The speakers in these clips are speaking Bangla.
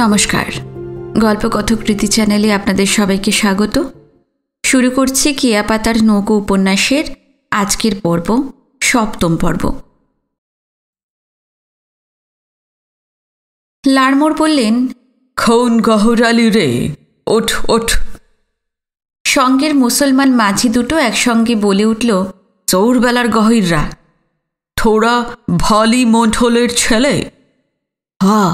নমস্কার, গল্পকথকৃতি চ্যানেলে আপনাদের সবাইকে স্বাগত। শুরু করছি কেয়াপাতার নৌকো উপন্যাসের আজকের পর্ব, সপ্তম পর্ব। লাড়মোড় বললেন, খৌন গহরালি রে, ওঠ ওঠ। সঙ্গের মুসলমান মাঝি দুটো একসঙ্গে বলে উঠল, চৌরবেলার গহিররা, থোড়া ভালি মন্ঠলের ছেলে। হ্যাঁ।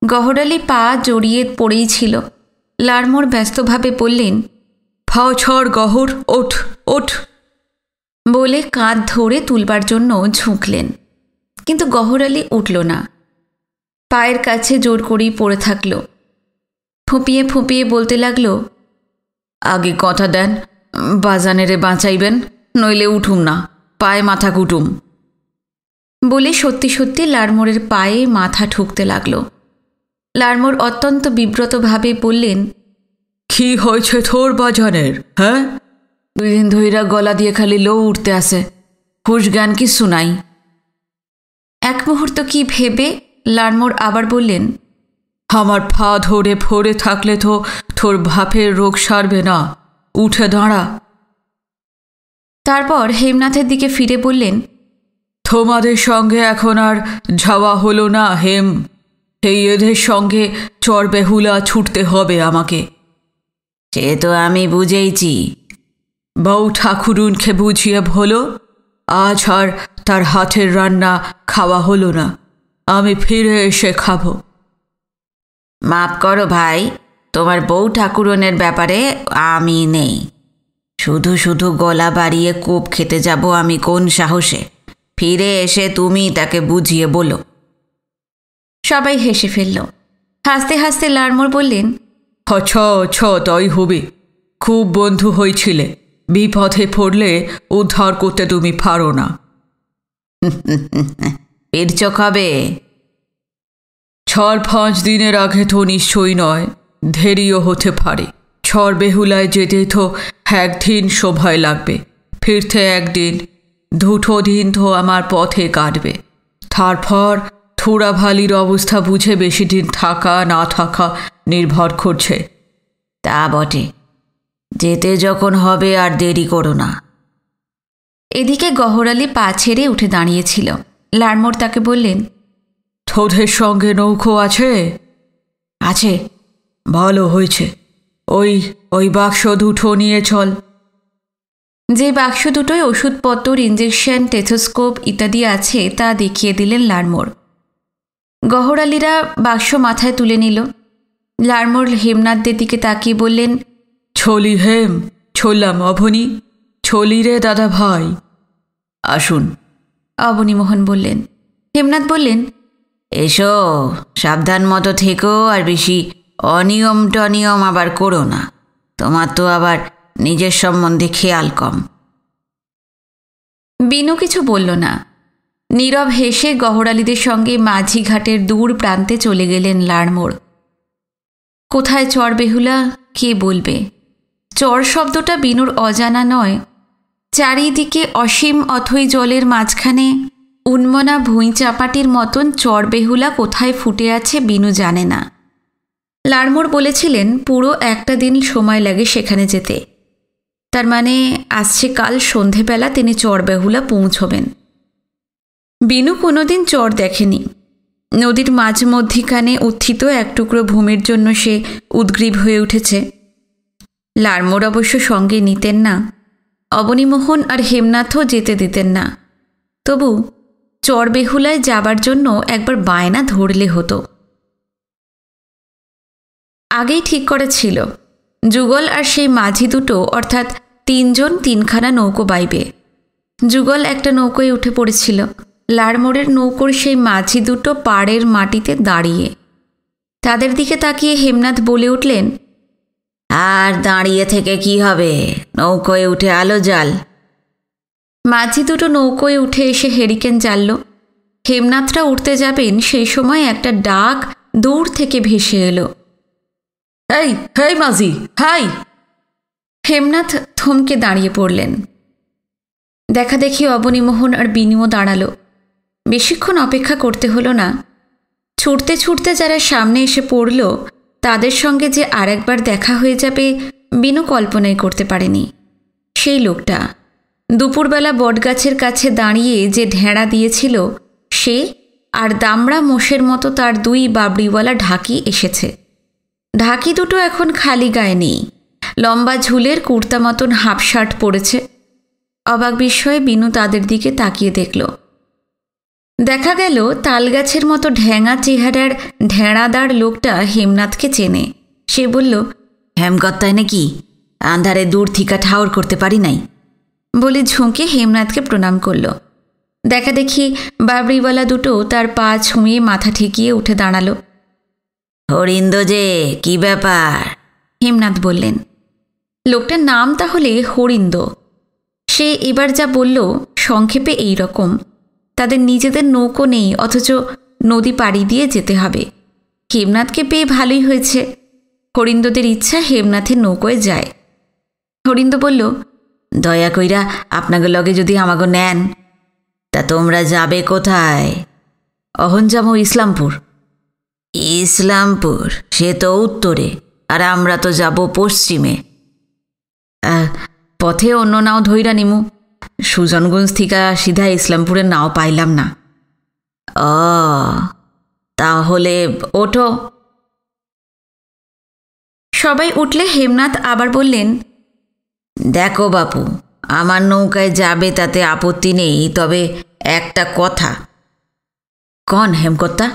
গহরালি পা জড়িয়ে পড়েই ছিল। লাড়মোড় ব্যস্তভাবে বললেন, ফাও ছড় গহর, ওঠ ওঠ বলে কাঁধ ধরে তুলবার জন্য ঝুঁকলেন, কিন্তু গহরালি উঠল না। পায়ের কাছে জোর করেই পড়ে থাকল। ফুঁপিয়ে ফুঁপিয়ে বলতে লাগল, আগে কথা দেন, বাজানেরে বাঁচাইবেন, নইলে উঠুম না, পায়ে মাথা কুটুম। বলে সত্যি সত্যি লাড়মোড়ের পায়ে মাথা ঠুকতে লাগল। লাড়মোড় অত্যন্ত বিব্রতভাবে বললেন, কি হয়েছে তোর বাজানের? হ্যাঁ, 2 দিন ধইরা গলা দিয়ে খালি লো উঠতে আসে, হুশ জ্ঞান কিচ্ছু নাই। এক মুহূর্ত কি ভেবে লাড়মোড় আবার বললেন, আমার পা ধরে পড়ে থাকলে তো তোর ভাপের রোগ সারবে না, উঠে দাঁড়া। তারপর হেমনাথের দিকে ফিরে বললেন, তোমাদের সঙ্গে এখন আর যাওয়া হলো না হেম, এই এদের সঙ্গে চরবেহুলা ছুটতে হবে আমাকে। সে তো আমি বুঝেইছি। বউ ঠাকুরুনকে বুঝিয়ে হলো, আজ আর তার হাতের রান্না খাওয়া হলো না, আমি ফিরে এসে খাবো। মাপ করো ভাই, তোমার বউ ঠাকুরনের ব্যাপারে আমি নেই। শুধু শুধু গলা বাড়িয়ে কোপ খেতে যাব আমি কোন সাহসে? ফিরে এসে তুমি তাকে বুঝিয়ে বলো। সবাই হেসে ফেলল। হাসতে হাসতে লাড়মোড় বললেন, তাই হবে, খুব বন্ধু হয়েছিলে, বিপথে পড়লে উদ্ধার করতে তুমি পারো না। পেটচোক হবে। 4-5 দিনের আগে তো নিশ্চয়ই নয়, দেরিও হতে পারে। চরবেহুলায় যেতে তো 1 দিন সময় লাগবে, ফিরতে 1 দিন, 2 দিন তো আমার পথে কাটবে। তারপর থোড়া ভালির অবস্থা বুঝে বেশি দিন থাকা না থাকা নির্ভর করছে। তা বটে, যেতে যখন হবে আর দেরি করো না। এদিকে গহরালি পা ছেড়ে উঠে দাঁড়িয়েছিল। লাড়মোড় তাকে বললেন, তোদের সঙ্গে নৌকো আছে? আছে। ভালো হয়েছে, ওই বাক্স দুটো নিয়ে চল। যে বাক্স দুটোয় ওষুধপত্র, ইঞ্জেকশন, টেথোস্কোপ ইত্যাদি আছে তা দেখিয়ে দিলেন লাড়মোড়। গহরালিরা বাক্স মাথায় তুলে নিল। লাড়মোড় হেমনাথদের দিকে তাকিয়ে বললেন, ছলি হেম, ছললাম অবনী, ছলি রে দাদা ভাই, আসুন। অবনীমোহন বললেন। হেমনাথ বললেন, এসো, সাবধান মতো থেকো, আর বেশি অনিয়ম টনিয়ম আবার করো না, তোমার তো আবার নিজের সম্বন্ধে খেয়াল কম। বিনু কিছু বলল না। নীরব হেসে গহরালিদের সঙ্গে মাঝি ঘাটের দূর প্রান্তে চলে গেলেন লাড়মোড়। কোথায় চরবেহুলা কে বলবে? চর শব্দটা বিনুর অজানা নয়। চারিদিকে অসীম অথই জলের মাঝখানে উন্মনা ভুঁই চাপাটির মতন চরবেহুলা কোথায় ফুটে আছে বিনু জানে না। লাড়মোড় বলেছিলেন পুরো 1টা দিন সময় লাগে সেখানে যেতে। তার মানে আসছে কাল সন্ধেবেলা তিনি চরবেহুলা পৌঁছবেন। বিনু কোনোদিন চর দেখেনি। নদীর মাঝ মধ্যিখানে উত্থিত এক টুকরো ভূমির জন্য সে উদ্গ্রীব হয়ে উঠেছে। লাড়মোড় অবশ্য সঙ্গে নিতেন না, অবনীমোহন আর হেমনাথও যেতে দিতেন না। তবু চরবেহুলায় যাবার জন্য একবার বায়না ধরলে হতো। আগেই ঠিক করা ছিল, যুগল আর সেই মাঝি দুটো, অর্থাৎ 3 জন 3খানা নৌকো বাইবে। যুগল একটা নৌকোয় উঠে পড়েছিল। লাড়মোড়ের নৌকোর সেই মাঝি দুটো পাড়ের মাটিতে দাঁড়িয়ে। তাদের দিকে তাকিয়ে হেমনাথ বলে উঠলেন, আর দাঁড়িয়ে থেকে কি হবে, নৌকোয় উঠে আলো জ্বাল। মাঝি দুটো নৌকোয় উঠে এসে হেরিকেন জ্বালল। হেমনাথরা উঠতে যাবেন সেই সময় একটা ডাক দূর থেকে ভেসে এলো, এই হেই মাঝি, হাই। হেমনাথ থমকে দাঁড়িয়ে পড়লেন। দেখা দেখি অবনীমোহন আর বিনুও দাঁড়ালো। বেশিক্ষণ অপেক্ষা করতে হলো না। ছুটতে ছুটতে যারা সামনে এসে পড়ল তাদের সঙ্গে যে আরেকবার দেখা হয়ে যাবে বিনু কল্পনাই করতে পারেনি। সেই লোকটা দুপুরবেলা বটগাছের কাছে দাঁড়িয়ে যে ঢেঁড়া দিয়েছিল সে, আর দামড়া মোষের মতো তার দুই বাবড়িওয়ালা ঢাকি এসেছে। ঢাকি দুটো এখন খালি গায়ে নেই, লম্বা ঝুলের কুর্তা মতন হাফ শার্ট পরেছে। অবাক বিস্ময়ে বিনু তাদের দিকে তাকিয়ে দেখল। দেখা গেল তালগাছের মতো ঢ্যাঙা চেহারার ঢেঁড়াদার লোকটা হেমনাথকে চেনে। সে বলল, হেমকর্তায় নাকি? আন্ধারে দূর থিকা ঠাউর করতে পারি নাই বলে ঝুঁকে হেমনাথকে প্রণাম করল। দেখা দেখি বাবড়িওয়ালা দুটো তার পা ছুঁয়ে মাথা ঠেকিয়ে উঠে দাঁড়ালো। হরিন্দ যে, কি ব্যাপার? হেমনাথ বললেন। লোকটার নাম তাহলে হরিন্দ। সে এবার যা বলল সংক্ষেপে এই রকম, তাদের নিজেদের নৌকো নেই, অথচ নদী পাড়ি দিয়ে যেতে হবে। হেমনাথকে পেয়ে ভালোই হয়েছে। হরিন্দদের ইচ্ছা হেমনাথের নৌকোয় যায়। হরিন্দ বলল, দয়া কইরা আপনাকে লগে যদি আমাকে নেন। তা তোমরা যাবে কোথায়? অহন যাবো ইসলামপুর। ইসলামপুর? সে তো উত্তরে, আর আমরা তো যাব পশ্চিমে। পথে অন্য নাও ধইরা নিমু। সুজনগঞ্জ থিকা সিধা ইসলামপুরের নাও পাইলাম না। ও, তাহলে ওঠো। সবাই উঠলে হেমনাথ আবার বললেন, দেখো বাপু, আমার নৌকায় যাবে তাতে আপত্তি নেই, তবে একটা কথা। কন হেমকর্তা?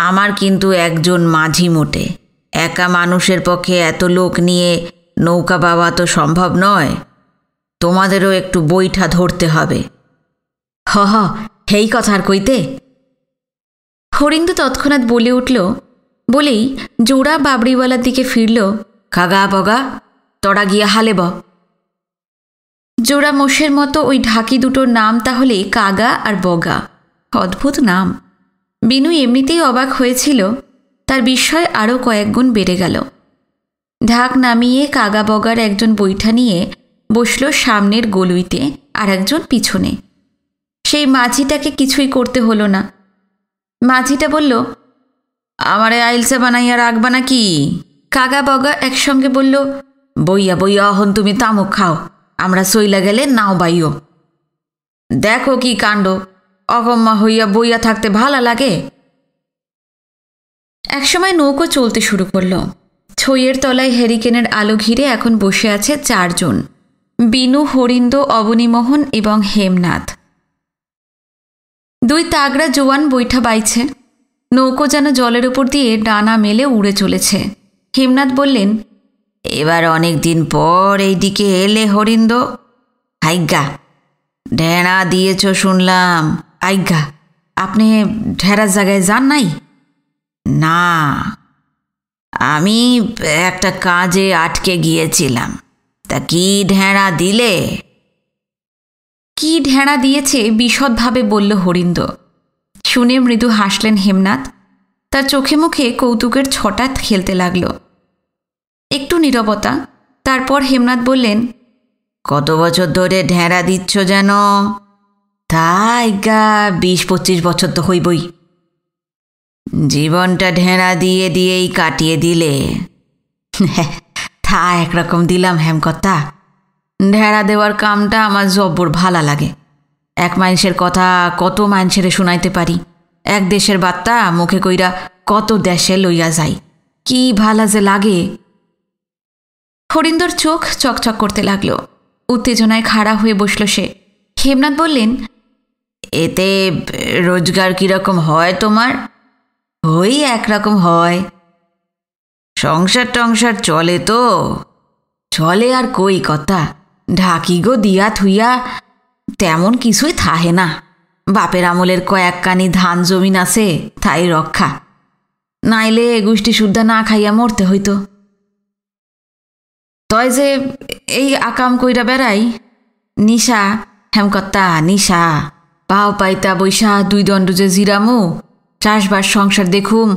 আমার কিন্তু একজন মাঝি মোটে, একা মানুষের পক্ষে এত লোক নিয়ে নৌকা বাবা তো সম্ভব নয়। তোমাদেরও একটু বৈঠা ধরতে হবে। হ হ, হেই কথা আর কইতে। হরিন্দু তৎক্ষণাৎ বলে উঠল, বলেই জোড়া বাবড়িওয়ালার দিকে ফিরল। কাগা বগা, তোরা গিয়া হালে ব। জোড়া মোষের মতো ওই ঢাকি দুটোর নাম তাহলে কাগা আর বগা। অদ্ভুত নাম। বিনু এমনিতেই অবাক হয়েছিল, তার বিস্ময় আরও কয়েক গুণ বেড়ে গেল। ঢাক নামিয়ে কাগা বগার একজন বৈঠা নিয়ে বসল সামনের গলুইতে, আর একজন পিছনে। সেই মাঝিটাকে কিছুই করতে হলো না। মাঝিটা বলল, আমারে আইলসে বানাইয়া রাখবা নাকি? কাগা বগা একসঙ্গে বলল, বইয়া বইয়া অহন তুমি তামুক খাও, আমরা সইলা গেলে নাও বাইও। দেখো কি কাণ্ড, অগম্মা হইয়া বইয়া থাকতে ভালো লাগে। একসময় নৌকো চলতে শুরু করল। ছইয়ের তলায় হ্যারিকেনের আলো ঘিরে এখন বসে আছে 4 জন, বিনু, হরিন্দ, অবনীমোহন এবং হেমনাথ। 2 তাগড়া জোয়ান বৈঠা বাইছে। নৌকো যেন জলের উপর দিয়ে ডানা মেলে উড়ে চলেছে। হেমনাথ বললেন, এবার অনেক দিন পর এইদিকে এলে হরিন্দ। আজ্ঞা, ঢেঁড়া দিয়েছ শুনলাম। আজ্ঞা, আপনি ঢেঁড়ার জায়গায় যান নাই? না, আমি একটা কাজে আটকে গিয়েছিলাম। তা কি ঢেঁড়া দিলে? কি ঢেঁড়া দিয়েছে বিশদভাবে বলল হরিন্দ। শুনে মৃদু হাসলেন হেমনাথ। তার চোখে মুখে কৌতুকের ছটা খেলতে লাগল। একটু নীরবতা। তারপর হেমনাথ বললেন, কত বছর ধরে ঢেঁড়া দিচ্ছ যেন? তাই গা 20-25 বছর তো হইবই। জীবনটা ঢেঁড়া দিয়ে দিয়েই কাটিয়ে দিলে? তা একরকম দিলাম হেমকর্তা। ঢেঁড়া দেওয়ার কামটা আমার জব্বর ভালা লাগে। এক মানুষের কথা কত মানুষের শুনাইতে পারি। এক দেশের বার্তা মুখে কইরা কত দেশে লইয়া যাই। কি ভালা যে লাগে। হরিন্দর চোখ চকচক করতে লাগলো। উত্তেজনায় খাড়া হয়ে বসল সে। হেমনাথ বললেন, এতে রোজগার কিরকম হয় তোমার? ওই একরকম হয়। সংসার টংসার চলে তো? চলে আর কই কথা, ঢাকি গো দিয়া থুইয়া তেমন কিছুই থাহে না। বাপের আমলের কয়েকখানি ধান জমিন আছে, তাই রক্ষা। নাইলে গোষ্ঠী শুদ্ধা না খাইয়া মরতে হইতো। তয় যে এই আকাম কইরা বেড়াই, নিশা হেমকর্তা, নিশা। পাও পাইতা বৈশা 2 দণ্ড যে জিরামু, চাষবাস সংসার দেখুম,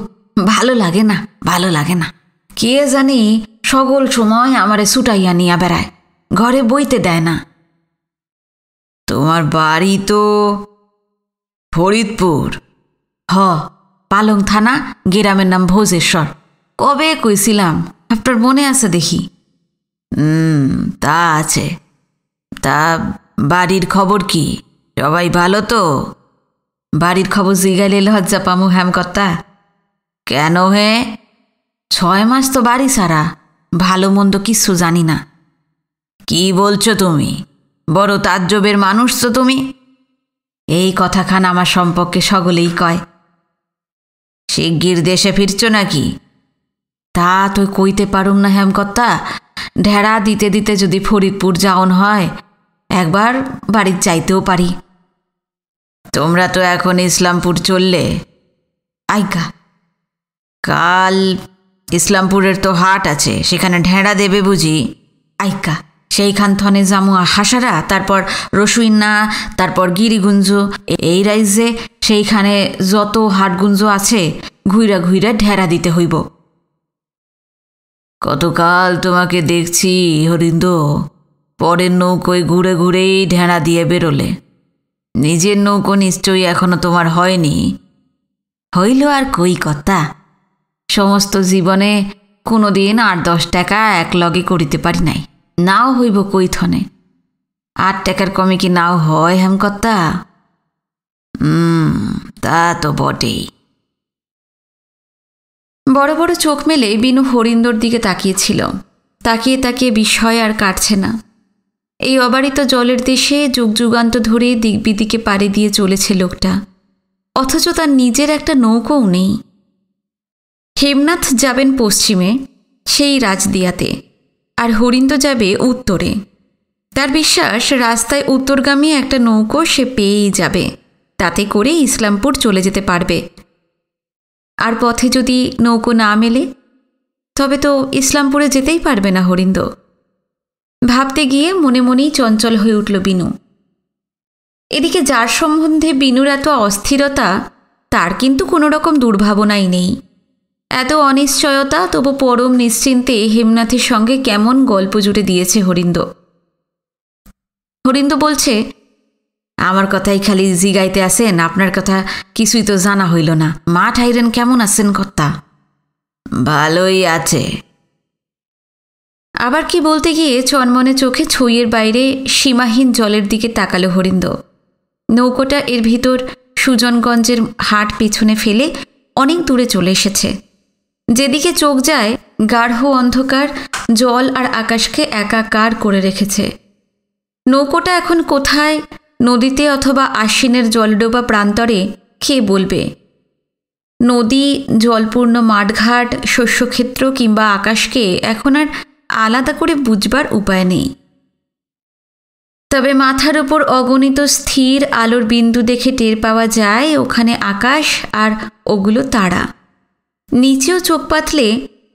ভালো লাগে না, ভালো লাগে না। কে জানি সকল সময় আমারে ছুটাইয়া নিয়া বেড়ায়, ঘরে বইতে দেয় না। তোমার বাড়ি তো ফরিদপুর? হ, পালং থানা, গ্রামের নাম ভোজেশ্বর। কবে কইছিলাম, আপনার মনে আছে দেখি? তা আছে। তা বাড়ির খবর কি? সবাই ভালো তো? বাড়ির খবর জিগাইলে লজ্জা পামু হেমকর্তা। কেন হে? 6 মাস তো বাড়ি ছাড়া, ভালো মন্দ কিচ্ছু জানি না। কি বলছো তুমি? বড় তাজ্জবের মানুষ তো তুমি। এই কথাখান আমার সম্পর্কে সকলেই কয়। শিগগির দেশে ফিরছ নাকি? তা তো কইতে পারুম না হেমকর্তা। ঢেড়া দিতে দিতে যদি ফরিদপুর যাওন হয়, একবার বাড়ির যাইতেও পারি। তোমরা তো এখন ইসলামপুর চললে। আইগা, কাল ইসলামপুরের তো হাট আছে, সেখানে ঢেড়া দেবে বুঝি? আইকা, সেইখান থনে জামু হাসারা, তারপর রসুইন্না, তারপর গিরিগুঞ্জ, এই রাইজে সেইখানে যত হাটগুঞ্জ আছে ঘুইরা ঘুইরা ঢেড়া দিতে হইব। কতকাল তোমাকে দেখছি হরিন্দ, পরের নৌকোয় ঘুরে ঘুরেই ঢেড়া দিয়ে বেরোলে। নিজের নৌকো নিশ্চয়ই এখনো তোমার হয়নি। হইল আর কই কর্তা, সমস্ত জীবনে কোনোদিন 8-10 টাকা এক লগে করিতে পারি নাই। নাও হইব কইথনে। 8 টাকার কমে কি নাও হয় হেমকর্তা? তা তো বটেই। বড় বড় চোখ মেলে বিনু হরিন্দর দিকে তাকিয়েছিল। তাকিয়ে তাকিয়ে বিস্ময় আর কাটছে না। এই অবারিত জলের দেশে যুগ যুগান্ত ধরে দিক বিদিকে পাড়ি দিয়ে চলেছে লোকটা, অথচ তার নিজের একটা নৌকোও নেই। হেমনাথ যাবেন পশ্চিমে, সেই রাজদিয়াতে, আর হরিন্দ যাবে উত্তরে। তার বিশ্বাস রাস্তায় উত্তরগামী একটা নৌকো সে পেয়েই যাবে, তাতে করে ইসলামপুর চলে যেতে পারবে। আর পথে যদি নৌকো না মেলে, তবে তো ইসলামপুরে যেতেই পারবে না হরিন্দ। ভাবতে গিয়ে মনে মনেই চঞ্চল হয়ে উঠল বিনু। এদিকে যার সম্বন্ধে বিনুর এত অস্থিরতা, তার কিন্তু কোনো রকম দুর্ভাবনাই নেই। এত অনিশ্চয়তা, তবু পরম নিশ্চিন্তে হেমনাথের সঙ্গে কেমন গল্প জুড়ে দিয়েছে হরিন্দ। হরিন্দ বলছে, আমার কথাই খালি জিগাইতে আসেন, আপনার কথা কিছুই তো জানা হইল না। মা ঠাইরেন কেমন আছেন কর্তা? ভালোই আছে। আবার কি বলতে গিয়ে চনমনে চোখে ছইয়ের বাইরে সীমাহীন জলের দিকে তাকালো হরিন্দ। নৌকোটা এর ভিতর সুজনগঞ্জের হাট পেছনে ফেলে অনেক দূরে চলে এসেছে। যেদিকে চোখ যায় গাঢ় অন্ধকার জল আর আকাশকে একাকার করে রেখেছে। নৌকোটা এখন কোথায়, নদীতে অথবা আশ্বিনের জলডোবা প্রান্তরে, কে বলবে? নদী, জলপূর্ণ মাঠঘাট, শস্যক্ষেত্র কিংবা আকাশকে এখন আর আলাদা করে বুঝবার উপায় নেই। তবে মাথার উপর অগণিত স্থির আলোর বিন্দু দেখে টের পাওয়া যায় ওখানে আকাশ, আর ওগুলো তারা। নিচেও চোখ পাতলে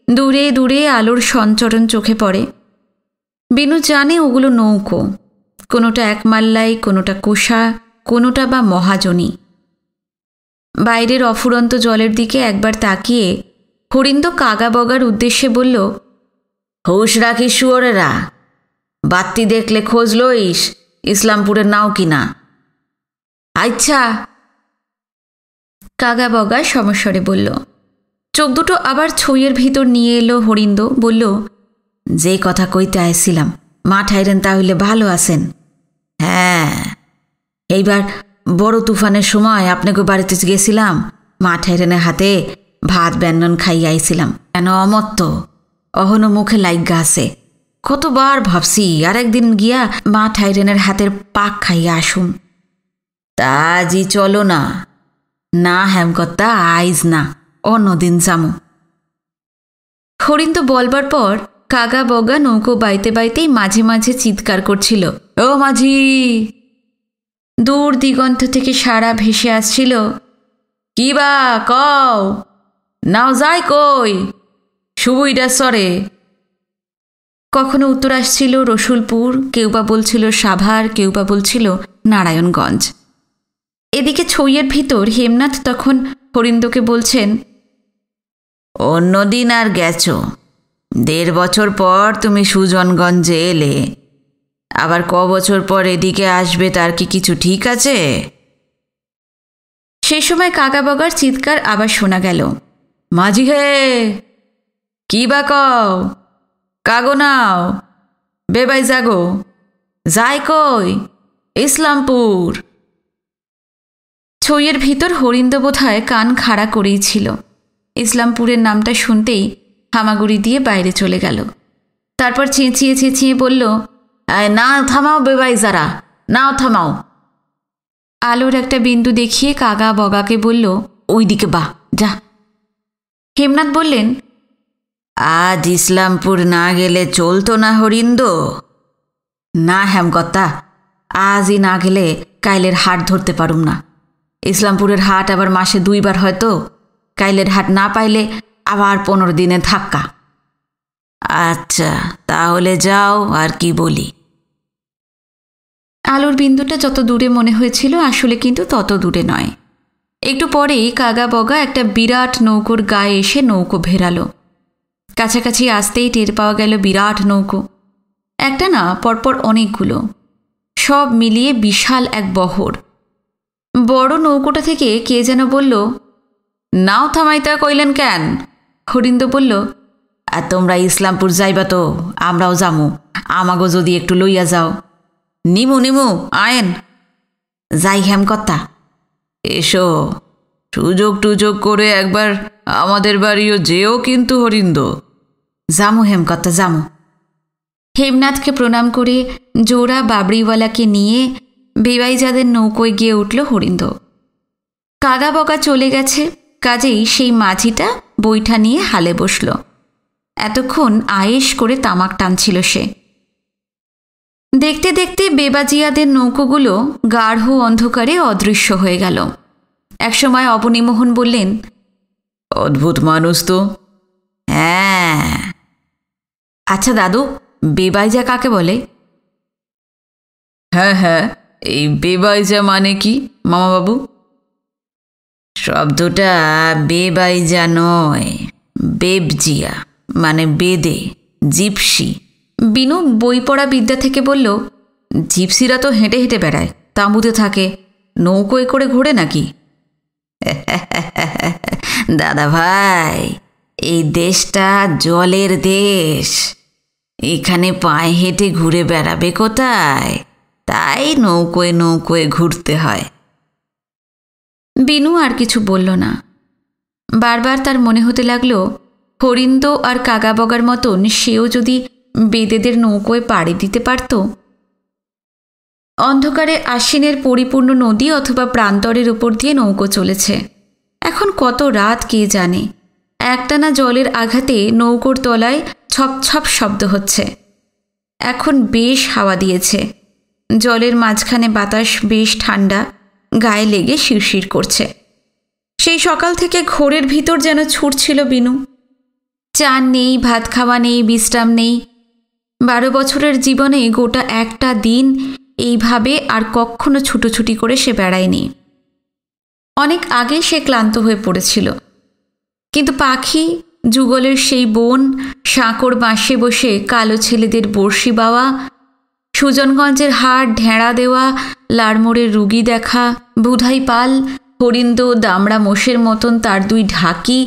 দূরে দূরে আলোর সঞ্চরণ চোখে পড়ে। বিনু জানে ওগুলো নৌকো, কোনোটা একমাল্লাই, কোনোটা কোষা, কোনোটা বা মহাজনী। বাইরের অফুরন্ত জলের দিকে একবার তাকিয়ে হরিন্দ কাগা বগার উদ্দেশ্যে বলল, হুশ রাখিস শুয়োরেরা, বাত্তি দেখলে খোঁজ লইস ইসলামপুরের নাও কিনা। আচ্ছা, কাগা বগা সমস্বরে বলল। চোখ দুটো আবার ছইয়ের ভিতর নিয়ে এলো হরিন্দ, বলল, যে কথা কইতে আইছিলাম, মা ঠাইরেন তাহলে ভালো আছেন? হ্যাঁ, এইবার বড় তুফানের সময় আপনাকে বাড়িতে গেছিলাম, মা ঠাইরেনের হাতে ভাত ব্যঞ্জন খাইয়া আইছিলাম। কেন অমত্ত অহনো মুখে লাইগা আছে। কতবার ভাবছি আর একদিন গিয়া মা ঠাইরেনের হাতের পাক খাইয়া আসুম। তা আজই চলো না। না হেমকর্তা, আইজ না, অন্যদিন যামু। হরিন্দ বলবার পর কাগা বগা নৌকো বাইতে বাইতেই মাঝে মাঝে চিৎকার করছিল, ও মাঝি। দূর দিগন্ত থেকে সারা ভেসে আসছিল, কি বা কও, নাও যাই কই, সুবুইডা সরে। কখনো উত্তর আসছিল রসুলপুর, কেউ বা বলছিল সাভার, কেউ বা বলছিল নারায়ণগঞ্জ। এদিকে ছইয়ের ভিতর হেমনাথ তখন হরিন্দকে বলছেন, অন্যদিন আর গেছ, 1.5 বছর পর তুমি সুজনগঞ্জে এলে, আবার ক বছর পর এদিকে আসবে তার কি কিছু ঠিক আছে? সেই সময় কাকা বগার চিৎকার আবার শোনা গেল, মাঝি হে, কি বা কও, কাগো নাও, বেবাই জাগো, যাই কই, ইসলামপুর। ছইয়ের ভিতর হরিন্দ বোধহয় কান খাড়া করেই ছিল। ইসলামপুরের নামটা শুনতেই হামাগুড়ি দিয়ে বাইরে চলে গেল। তারপর চেঁচিয়ে চেঁচিয়ে বলল, নাও থামাও বেবাই যারা, নাও থামাও। আলোর একটা বিন্দু দেখিয়ে কাকা বগাকে বলল, ওইদিকে বা যা। হেমনাথ বললেন, আজ ইসলামপুর না গেলে চলতো না হরিন্দ? না হেমকর্তা, আজই না গেলে কাইলের হাট ধরতে পারুম না। ইসলামপুরের হাট আবার মাসে 2 বার হয়তো, কাইলের হাট না পাইলে আবার 15 দিনে ধাক্কা। আচ্ছা তাহলে যাও, আর কি বলি। আলোর বিন্দুটা যত দূরে মনে হয়েছিল আসলে কিন্তু তত দূরে নয়। একটু পরেই কাগা বগা একটা বিরাট নৌকোর গায়ে এসে নৌকো ভেরালো। কাছাকাছি আসতেই টের পাওয়া গেল বিরাট নৌকো, একটা না পরপর অনেকগুলো, সব মিলিয়ে বিশাল এক বহর। বড় নৌকোটা থেকে কে যেন বলল, নাও থামাইতে কইলেন কেন? হরিন্দ বলল, আর তোমরা ইসলামপুর যাইবা তো আমরাও যামু, আমাগো যদি একটু লইয়া যাও। নিমু নিমু আয়েন। যাই হেমকর্তা। এসো, সুযোগ টুযোগ করে একবার আমাদের বাড়িও যেও কিন্তু হরিন্দ। যামু হেমকর্তা যামু। হেমনাথকে প্রণাম করে জোড়া বাবরিওয়ালাকে নিয়ে বেবাইজাদের নৌকোয় গিয়ে উঠল হরিন্দ। কাগা বগা চলে গেছে, কাজেই সেই মাঝিটা বৈঠা নিয়ে হালে বসল। এতক্ষণ আয়েশ করে তামাক টানছিল সে। দেখতে দেখতে বেবাজিয়াদের নৌকোগুলো গাঢ় অন্ধকারে অদৃশ্য হয়ে গেল। একসময় অবনীমোহন বললেন, অদ্ভুত মানুষ তো। হ্যাঁ। আচ্ছা দাদু, বেবাইজা কাকে বলে? হ্যাঁ হ্যাঁ, এই বেবাইজা মানে কি মামাবাবু? শব্দটা বেবাইজা নয়, বেবজিয়া মানে বেদে, জিপসি। বিনু বই পড়া বিদ্যা থেকে বলল, জিপসিরা তো হেঁটে হেঁটে বেড়ায়, তাঁবুতে থাকে, নৌকোয় করে ঘোরে নাকি? দাদা ভাই, এই দেশটা জলের দেশ, এখানে পায়ে হেঁটে ঘুরে বেড়াবে কোথায়? তাই নৌকোয় নৌকোয় ঘুরতে হয়। বিনু আর কিছু বলল না। বারবার তার মনে হতে লাগলো, হরিন্দ আর কাগা বগার মতন সেও যদি বেদেদের নৌকোয় পাড়ি দিতে পারত। অন্ধকারে আশ্বিনের পরিপূর্ণ নদী অথবা প্রান্তরের উপর দিয়ে নৌকো চলেছে। এখন কত রাত কে জানে। একটানা জলের আঘাতে নৌকোর তলায় ছপ ছপ শব্দ হচ্ছে। এখন বেশ হাওয়া দিয়েছে, জলের মাঝখানে বাতাস বেশ ঠান্ডা, গায়ে লেগে শিরশির করছে। সেই সকাল থেকে ঘোরের ভিতর যেন ছুটছিল বিনু। চান নেই, ভাত খাওয়া নেই, বিশ্রাম নেই। 12 বছরের জীবনে গোটা একটা দিন এইভাবে আর কখনো ছুটোছুটি করে সে বেড়ায়নি। অনেক আগে সে ক্লান্ত হয়ে পড়েছিল, কিন্তু পাখি, যুগলের সেই বন, সাঁকর বাঁশে বসে কালো ছেলেদের বড়শি বাওয়া, সুজনগঞ্জের হাট ঢেঁড়া দেওয়া, লাড়মোড়ের রুগী দেখা, বুধাই পাল, হরিন্দ, দামড়া মোষের মতন তার 2 ঢাকি,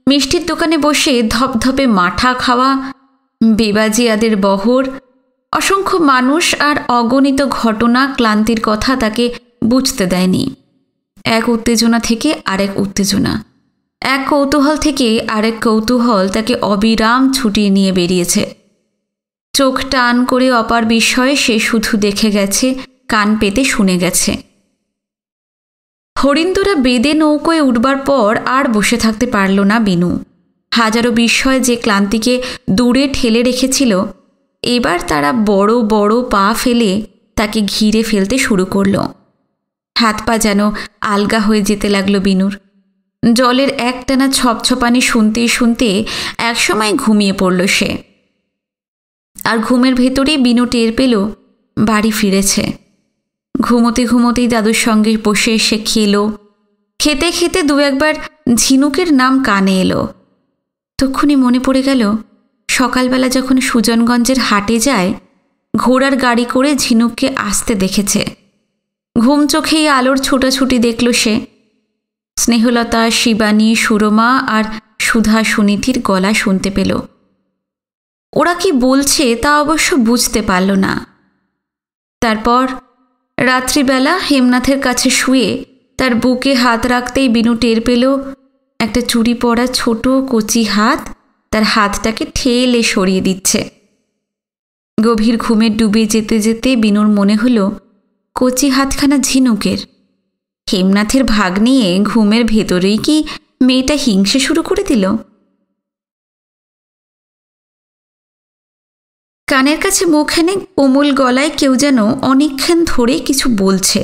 মিষ্টির দোকানে বসে ধপধপে মাঠা খাওয়া, বেবাজিয়াদের বহর, অসংখ্য মানুষ আর অগণিত ঘটনা ক্লান্তির কথা তাকে বুঝতে দেয়নি। এক উত্তেজনা থেকে আরেক উত্তেজনা, এক কৌতূহল থেকে আরেক কৌতূহল তাকে অবিরাম ছুটিয়ে নিয়ে বেরিয়েছে। চোখ টান করে অপার বিস্ময়ে সে শুধু দেখে গেছে, কান পেতে শুনে গেছে। হরিন্দরা বেদে নৌকোয় উঠবার পর আর বসে থাকতে পারল না বিনু। হাজারো বিস্ময় যে ক্লান্তিকে দূরে ঠেলে রেখেছিল, এবার তারা বড় বড় পা ফেলে তাকে ঘিরে ফেলতে শুরু করল। হাত পা যেন আলগা হয়ে যেতে লাগলো বিনুর। জলের একটানা ছপছপানি শুনতে শুনতে একসময় ঘুমিয়ে পড়ল সে। আর ঘুমের ভেতরেই বিনু টের পেল বাড়ি ফিরেছে। ঘুমোতে ঘুমোতেই দাদুর সঙ্গে বসে এসে খেলো। খেতে খেতে 2-1বার ঝিনুকের নাম কানে এলো। তক্ষুনি মনে পড়ে গেল, সকালবেলা যখন সুজনগঞ্জের হাটে যায়, ঘোড়ার গাড়ি করে ঝিনুককে আসতে দেখেছে। ঘুম চোখেই আলোর ছোটাছুটি দেখল সে। স্নেহলতা, শিবানী, সুরমা আর সুধা সুনীতির গলা শুনতে পেল। ওরা কি বলছে তা অবশ্য বুঝতে পারল না। তারপর রাত্রিবেলা হেমনাথের কাছে শুয়ে তার বুকে হাত রাখতেই বিনু টের পেল একটা চুড়ি পরা ছোট কচি হাত তার হাতটাকে ঠেলে সরিয়ে দিচ্ছে। গভীর ঘুমে ডুবে যেতে যেতে বিনুর মনে হলো কচি হাতখানা ঝিনুকের। হেমনাথের ভাগ নিয়ে ঘুমের ভেতরেই কি মেয়েটা হিংসে শুরু করে দিল? কানের কাছে মুখ এনে কোমল গলায় কেউ যেন অনেকক্ষণ ধরে কিছু বলছে।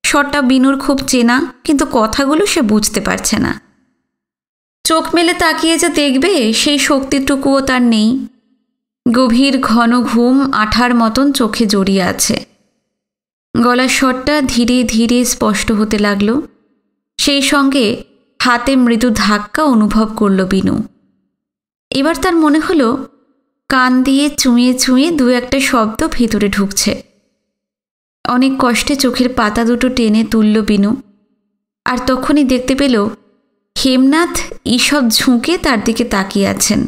স্বরটা বিনুর খুব চেনা, কিন্তু কথাগুলো সে বুঝতে পারছে না। চোখ মেলে তাকিয়ে যে দেখবে সেই শক্তিটুকুও তার নেই। গভীর ঘন ঘুম আঠার মতন চোখে জড়িয়ে আছে। গলার স্বরটা ধীরে ধীরে স্পষ্ট হতে লাগল। সেই সঙ্গে হাতে মৃদু ধাক্কা অনুভব করল বিনু। এবার তার মনে হলো কান দিয়ে চুঁয়ে চুঁয়ে দু একটা শব্দ ভেতরে ঢুকছে। অনেক কষ্টে চোখের পাতা দুটো টেনে তুলল বিনু, আর তখনই দেখতে পেল হেমনাথ ঈষৎ ঝুঁকে তার দিকে তাকিয়ে আছেন।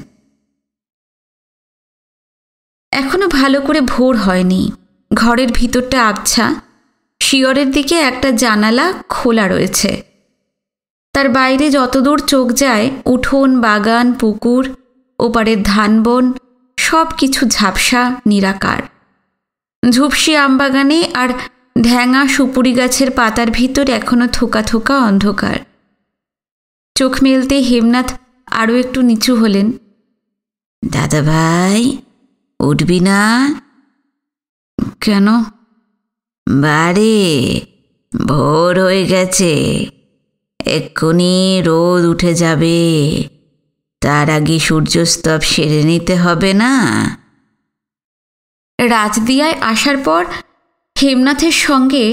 এখনো ভালো করে ভোর হয়নি। ঘরের ভিতরটা আবছা। শিয়রের দিকে একটা জানালা খোলা রয়েছে। তার বাইরে যতদূর চোখ যায় উঠোন, বাগান, পুকুর, ওপারের ধানবন সব কিছু ঝাপসা নিরাকার। ঝুপসি আমবাগানে আর ঢ্যাঙা সুপুরি গাছের পাতার ভিতর এখনো থোকা থোকা অন্ধকার। চোখ মেলতে হেমনাথ আরও একটু নিচু হলেন। দাদা ভাই, উঠবি না? কেন? বারে, ভোর হয়ে গেছে, এক্ষুনি রোদ উঠে যাবে। তার আগে সূর্যস্তব সেরে নিতে হবে না? রাজদিয়ায় আসার পর হেমনাথের সঙ্গে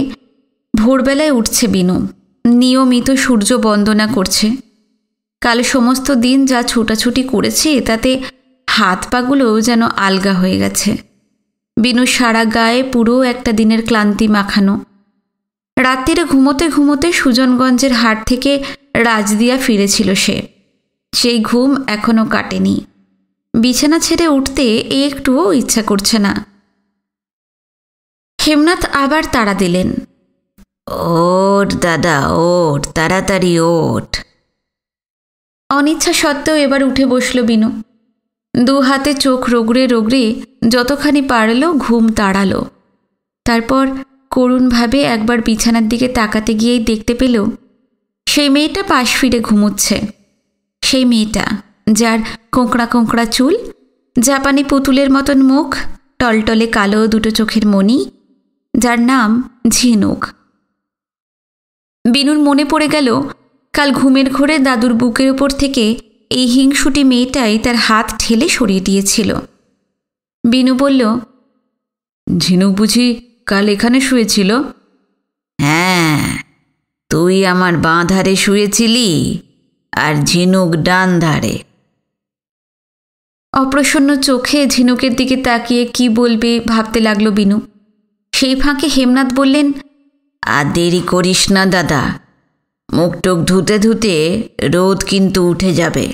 ভোরবেলায় উঠছে বিনু। নিয়মিত সূর্য বন্দনা করছে। কাল সমস্ত দিন যা ছোটাছুটি করেছে তাতে হাত পাগুলো যেন আলগা হয়ে গেছে। বিনু সারা গায়ে পুরো একটা দিনের ক্লান্তি মাখানো। রাত্রিরে ঘুমোতে ঘুমোতে সুজনগঞ্জের হাট থেকে রাজদিয়া ফিরেছিল সে। সেই ঘুম এখনও কাটেনি। বিছানা ছেড়ে উঠতে একটুও ইচ্ছা করছে না। হেমনাথ আবার তাড়া দিলেন। ওঠ দাদা, ওঠ, তাড়াতাড়ি ওঠ। অনিচ্ছা সত্ত্বেও এবার উঠে বসল বিনু। দু হাতে চোখ রগড়ে রগড়ে যতখানি পারল ঘুম তাড়াল। তারপর করুণভাবে একবার বিছানার দিকে তাকাতে গিয়েই দেখতে পেল সেই মেয়েটা পাশ ফিরে ঘুমোচ্ছে। সেই মেয়েটা যার কোঁকড়া কোঁকড়া চুল, জাপানি পুতুলের মতন মুখ, টলটলে কালো দুটো চোখের মণি, যার নাম ঝিনুক। বিনুর মনে পড়ে গেল কাল ঘুমের ঘোরে দাদুর বুকের ওপর থেকে এই হিংসুটি মেয়েটাই তার হাত ঠেলে সরিয়ে দিয়েছিল। বিনু বলল, ঝিনুক বুঝি কাল এখানে শুয়েছিল? হ্যাঁ, তুই আমার বাঁ ধারে শুয়েছিলি আর ঝিনুক ডান ধারে। অপ্রসন্ন চোখে ঝিনুকের দিকে তাকিয়ে কি বলবে ভাবতে লাগলো বিনু। সেই ফাঁকে হেমনাথ বললেন, আর দেরি করিস না দাদা, মুখ টুক ধুতে ধুতে রোদ কিন্তু উঠে যাবে।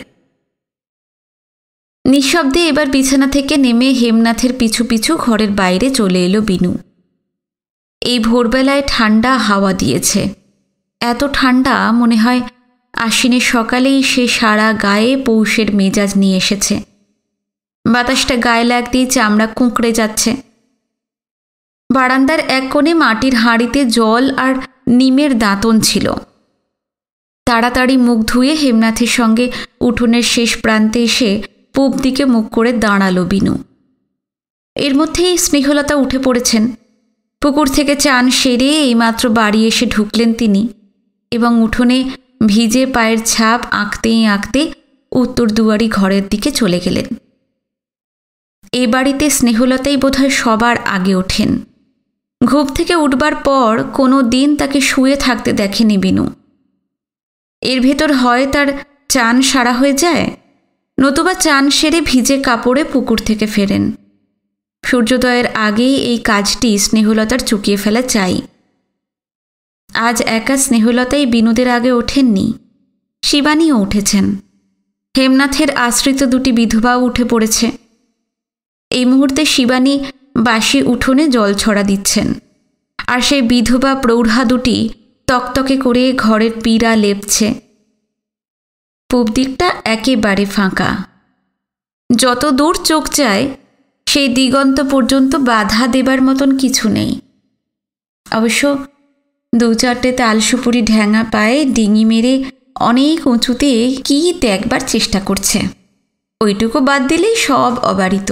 নিঃশব্দে এবার বিছানা থেকে নেমে হেমনাথের পিছু পিছু ঘরের বাইরে চলে এলো বিনু। এই ভোরবেলায় ঠান্ডা হাওয়া দিয়েছে। এত ঠান্ডা মনে হয় আশ্বিনের সকালেই সে সারা গায়ে পৌষের মেজাজ নিয়ে এসেছে। বাতাসটা গায়ে লাগতেই চামড়া কুঁকড়ে যাচ্ছে। বারান্দার এক কোণে মাটির হাঁড়িতে জল আর নিমের দাঁতন ছিল। তাড়াতাড়ি মুখ ধুয়ে হেমনাথের সঙ্গে উঠোনের শেষ প্রান্তে এসে পূব দিকে মুখ করে দাঁড়ালো বিনু। এর মধ্যেই স্নেহলতা উঠে পড়েছেন। পুকুর থেকে চান সেরে এইমাত্র বাড়ি এসে ঢুকলেন তিনি, এবং উঠোনে ভিজে পায়ের ছাপ আঁকতেই আঁকতে উত্তর দুয়ারি ঘরের দিকে চলে গেলেন। এ বাড়িতে স্নেহলতাই বোধহয় সবার আগে ওঠেন। ঘুম থেকে উঠবার পর কোনো দিন তাকে শুয়ে থাকতে দেখেনি বিনু। এর ভেতর হয় তার চান সারা হয়ে যায়, নতুবা চান সেরে ভিজে কাপড়ে পুকুর থেকে ফেরেন। সূর্যোদয়ের আগেই এই কাজটি স্নেহলতার চুকিয়ে ফেলা চাই। আজ একা স্নেহলতাই বিনুদের আগে ওঠেননি, শিবানীও উঠেছেন। হেমনাথের আশ্রিত দুটি বিধবাও উঠে পড়েছে। এই মুহূর্তে শিবানী বাসি উঠোনে জল ছড়া দিচ্ছেন, আর সেই বিধবা প্রৌঢ়া দুটি তকতকে করে ঘরের পীড়া লেপছে। পূব দিকটা একেবারে ফাঁকা। যত দূর চোখ যায় সেই দিগন্ত পর্যন্ত বাধা দেবার মতন কিছু নেই। অবশ্য 2-4টে তালসুপুরি ঢ্যাঙা পায়ে ডিঙি মেরে অনেক উঁচুতে কি দেখবার চেষ্টা করছে, ওইটুকু বাদ দিলেই সব অবারিত।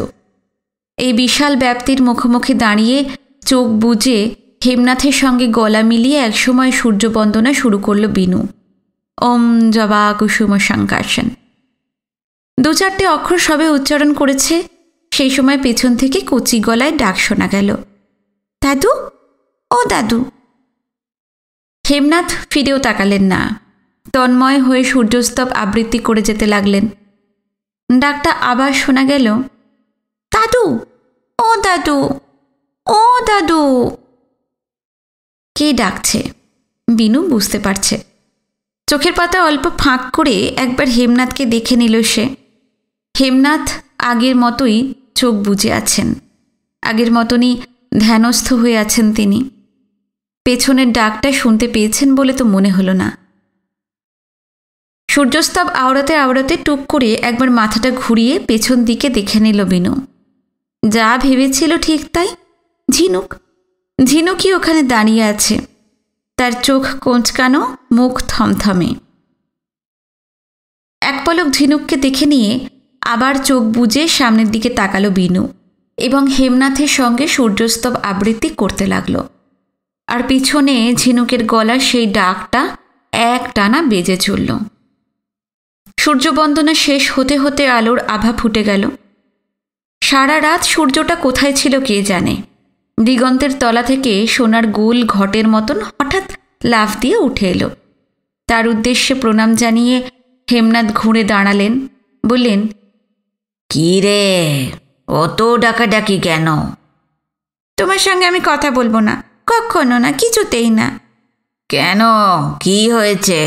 এই বিশাল ব্যাপ্তির মুখোমুখি দাঁড়িয়ে চোখ বুজে হেমনাথের সঙ্গে গলা মিলিয়ে একসময় সূর্যবন্দনা শুরু করল বিনু। ওম জবা কুসুম সংকাশন। 2-4টে অক্ষর সবে উচ্চারণ করেছে, সেই সময় পেছন থেকে কচি গলায় ডাক শোনা গেল, দাদু, ও দাদু। হেমনাথ ফিরেও তাকালেন না, তন্ময় হয়ে সূর্যস্তব আবৃত্তি করে যেতে লাগলেন। ডাকটা আবার শোনা গেল, দাদু, ও দাদু, ও দাদু। কে ডাকছে বিনু বুঝতে পারছে। চোখের পাতা অল্প ফাঁক করে একবার হেমনাথকে দেখে নিল সে। হেমনাথ আগের মতোই চোখ বুজে আছেন, আগের মতনই ধ্যানস্থ হয়ে আছেন তিনি। পেছনের ডাকটা শুনতে পেয়েছেন বলে তো মনে হলো না। সূর্যস্তব আওড়াতে আওড়াতে টুক করে একবার মাথাটা ঘুরিয়ে পেছন দিকে দেখে নিল বিনু। যা ভেবেছিল ঠিক তাই, ঝিনুক। ঝিনুকই ওখানে দাঁড়িয়ে আছে, তার চোখ কোঁচকানো, মুখ থমথমে। এক পলক ঝিনুককে দেখে নিয়ে আবার চোখ বুজে সামনের দিকে তাকালো বিনু এবং হেমনাথের সঙ্গে সূর্যস্তব আবৃত্তি করতে লাগলো। আর পিছনে ঝিনুকের গলার সেই ডাকটা এক টানা বেজে চলল। সূর্যবন্দনা শেষ হতে হতে আলোর আভা ফুটে গেল। সারা রাত সূর্যটা কোথায় ছিল কে জানে। দিগন্তের তলা থেকে সোনার গোল ঘটের মতন হঠাৎ লাফ দিয়ে উঠে এলো। তার উদ্দেশ্যে প্রণাম জানিয়ে হেমনাথ ঘুরে দাঁড়ালেন, বললেন, কি রে, অত ডাকাডাকি কেন? তোমার সঙ্গে আমি কথা বলবো না, কখনো না, কিছুতেই না। কেন, কি হয়েছে?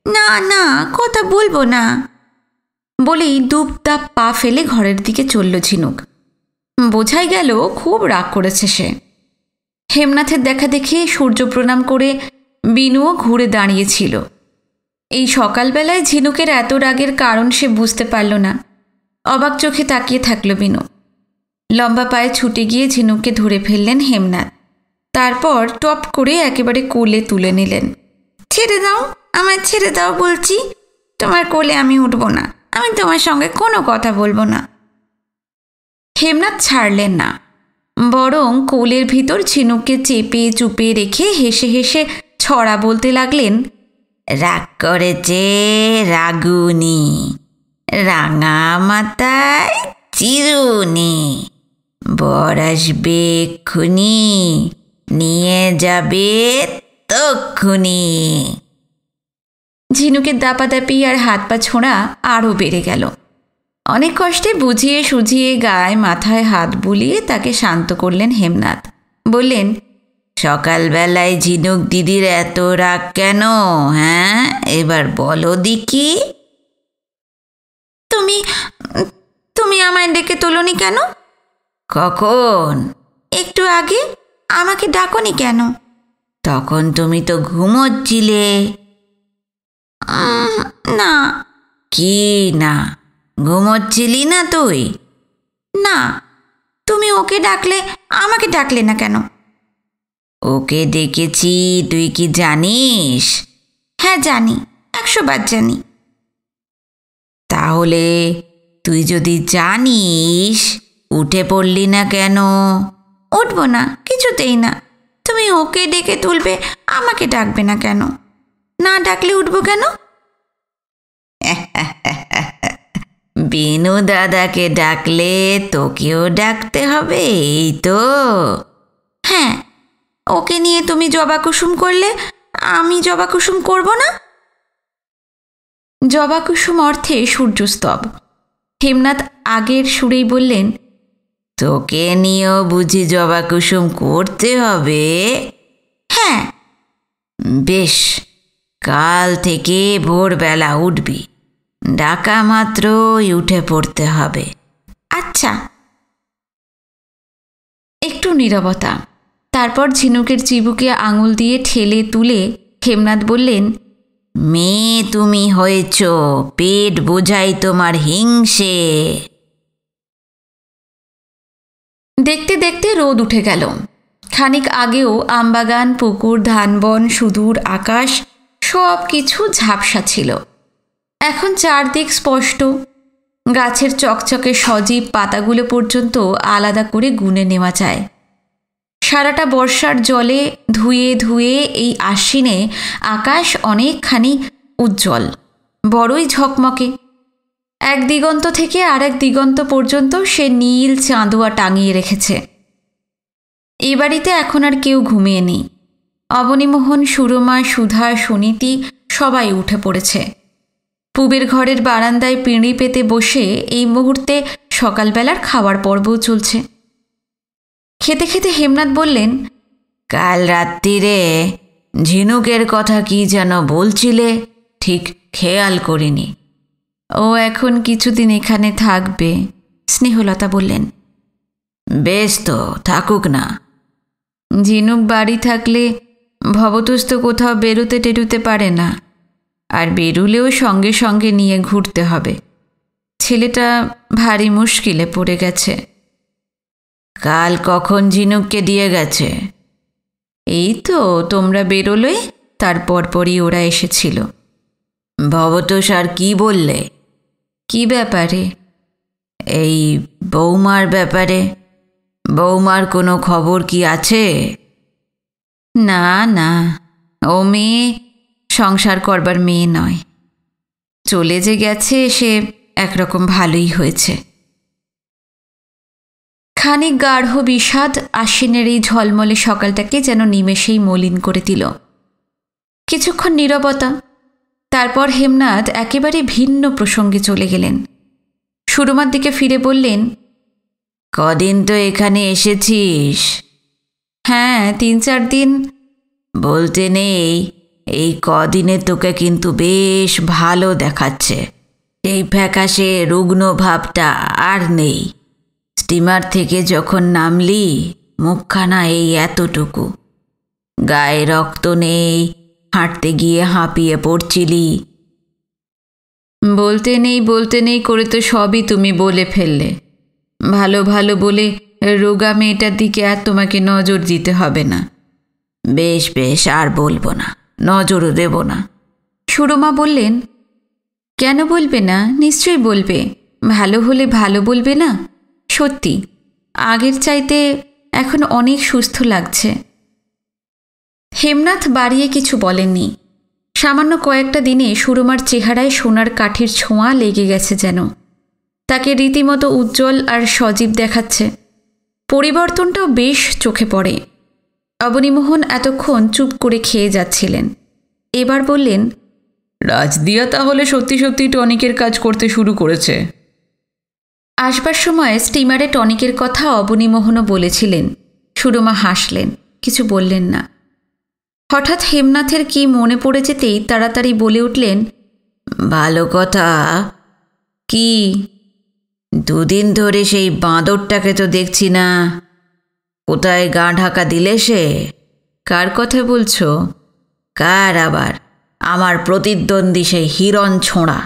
না না, কথা বলবো না বলেই দুপদাপ পা ফেলে ঘরের দিকে চলল ঝিনুক। বোঝাই গেল খুব রাগ করেছে সে। হেমনাথের দেখা দেখে সূর্য প্রণাম করে বিনুও ঘুরে দাঁড়িয়েছিল। এই সকালবেলায় ঝিনুকের এত রাগের কারণ সে বুঝতে পারল না। অবাক চোখে তাকিয়ে থাকল বিনু। লম্বা পায়ে ছুটে গিয়ে ঝিনুককে ধরে ফেললেন হেমনাথ। তারপর টপ করে একেবারে কোলে তুলে নিলেন। ছেড়ে দাও, আমায় ছেড়ে দাও বলছি। তোমার কোলে আমি উঠব না, আমি তোমার সঙ্গে কোনো কথা বলবো না। হেমনাথ ছাড়লেন না, বরং কোলের ভিতর ঝিনুককে চেপে চুপে রেখে হেসে হেসে ছড়া বলতে লাগলেন, রাগ করেছে রাগুনি, রাঙা মাথায় চিরুনি, বর আসবে এক্ষুনি, নিয়ে যাবে তক্ষুনি। ঝিনুকের দাপাদাপি আর হাত পা ছোঁড়া আরও বেড়ে গেল। অনেক কষ্টে বুঝিয়ে সুঝিয়ে গায়ে মাথায় হাত বুলিয়ে তাকে শান্ত করলেন হেমনাথ। বললেন, সকালবেলায় ঝিনুক দিদির এত রাগ কেন? হ্যাঁ, এবার বলো দিকি। তুমি তুমি আমায় ডেকে তোলনি কেন? কখন? একটু আগে। আমাকে ডাকনি কেন? তখন তুমি তো ঘুমোচ্ছিলে। না। কি না? ঘুমোচ্ছিলি না তুই? না। তুমি ওকে ডাকলে, আমাকে ডাকলে না কেন? ওকে ডেকেছি, তুই কি জানিস? হ্যাঁ জানি, 100 বার জানি। তাহলে তুই যদি জানিস, উঠে পড়লি না কেন? উঠবো না, কিছুতেই না। তুমি ওকে ডেকে তুলবে, আমাকে ডাকবে না কেন? না ডাকলে উঠবো কেন? বিনু দাদাকে ডাকলে তোকেও ডাকতে হবে, এই তো? হ্যাঁ, ওকে নিয়ে তুমি জবা কুসুম করলে আমি জবা কুসুম করব না? জবা কুসুম অর্থে সূর্যস্তব। হেমনাথ আগের সুরেই বললেন, তোকে নিয়েও বুঝি জবা কুসুম করতে হবে? হ্যাঁ। বেশ, কাল থেকে ভোরবেলা উঠবি, ডাকা মাত্রই উঠে পড়তে হবে। আচ্ছা। একটু নীরবতা। তারপর ঝিনুকের চিবুকে আঙুল দিয়ে ঠেলে তুলে হেমনাথ বললেন, মেয়ে তুমি হয়েছ, পেট বোঝাই তোমার হিংসে। দেখতে দেখতে রোদ উঠে গেল। খানিক আগেও আমবাগান, পুকুর, ধানবন, সুদূর আকাশ সব কিছু ঝাপসা ছিল। এখন চারদিক স্পষ্ট। গাছের চকচকে সজীব পাতাগুলো পর্যন্ত আলাদা করে গুনে নেওয়া যায়। সারাটা বর্ষার জলে ধুয়ে ধুয়ে এই আশ্বিনে আকাশ অনেকখানি উজ্জ্বল, বড়ই ঝকমকে। এক দিগন্ত থেকে আরেক দিগন্ত পর্যন্ত সে নীল চাঁদোয়া টাঙিয়ে রেখেছে। এ বাড়িতে এখন আর কেউ ঘুমিয়ে নেই। অবনীমোহন, সুরমা, সুধা, সুনীতি সবাই উঠে পড়েছে। পূবের ঘরের বারান্দায় পিঁড়ি পেতে বসে এই মুহূর্তে সকালবেলার খাওয়ার পর্বও চলছে। খেতে খেতে হেমনাথ বললেন, কাল রাত্রিরে ঝিনুকের কথা কি যেন বলছিলে, ঠিক খেয়াল করিনি। ও এখন কিছুদিন এখানে থাকবে, স্নেহলতা বললেন। বেশ তো, থাকুক না। ঝিনুক বাড়ি থাকলে ভবতোষ তো কোথাও বেরোতে টেরোতে পারে না, আর বেরুলেও সঙ্গে সঙ্গে নিয়ে ঘুরতে হবে। ছেলেটা ভারী মুশকিলে পড়ে গেছে। কাল কখন ঝিনুককে দিয়ে গেছে? এই তো তোমরা বেরোলে তারপর পরই ওরা এসেছিল। ভবতোষ আর কি বললে? কি ব্যাপারে? এই বৌমার ব্যাপারে। বৌমার কোনো খবর কি আছে? না না, ও মেয়ে সংসার করবার মেয়ে নয়। চলে যে গেছে সে একরকম ভালোই হয়েছে। খানিক গাঢ় বিষাদ আশ্বিনের এই ঝলমলে সকালটাকে যেন নিমেষেই মলিন করে দিল। কিছুক্ষণ নীরবতা। তারপর হেমনাথ একেবারে ভিন্ন প্রসঙ্গে চলে গেলেন। সুরমার দিকে ফিরে বললেন, কদিন তো এখানে এসেছিস? হ্যাঁ, 3-4 দিন। বলতে নেই, এই কদিনে তোকে কিন্তু বেশ ভালো দেখাচ্ছে। এই ফ্যাকাশে রুগ্ন ভাবটা আর নেই। স্টিমার থেকে যখন নামলি মুখখানা এই এতটুকু, গায়ে রক্ত নেই, হাঁটতে গিয়ে হাঁপিয়ে পড়ছিলি। বলতে নেই করে তো সবই তুমি বলে ফেললে। ভালো ভালো বলে রোগা মেয়েটার দিকে আর তোমাকে নজর দিতে হবে না। বেশ বেশ, আর বলবো না, নজরও দেব না। সুরমা বললেন, কেন বলবে না? নিশ্চয়ই বলবে। ভালো হলে ভালো বলবে না? সত্যি আগের চাইতে এখন অনেক সুস্থ লাগছে। হেমনাথ বাড়িয়ে কিছু বলেননি। সামান্য কয়েকটা দিনে সুরমার চেহারায় সোনার কাঠির ছোঁয়া লেগে গেছে যেন। তাকে রীতিমতো উজ্জ্বল আর সজীব দেখাচ্ছে। পরিবর্তনটাও বেশ চোখে পড়ে। অবনীমোহন এতক্ষণ চুপ করে খেয়ে যাচ্ছিলেন। এবার বললেন, রাজদিয়া তাহলে সত্যি সত্যি টনিকের কাজ করতে শুরু করেছে। আসবার সময় স্টিমারে টনিকের কথা অবনীমোহনও বলেছিলেন। সুরমা হাসলেন, কিছু বললেন না। হঠাৎ হেমনাথের কি মনে পড়ে যেতেই তাড়াতাড়ি বলে উঠলেন, ভালো কথা। কি? 2 দিন ধরে সেই বাঁদরটাকে তো দেখছি না। কোথায় গা ঢাকা দিলে সে? কার কথা বলছো? কার আবার? আমার প্রতিদ্বন্দ্বী সেই হিরণ ছোঁড়া।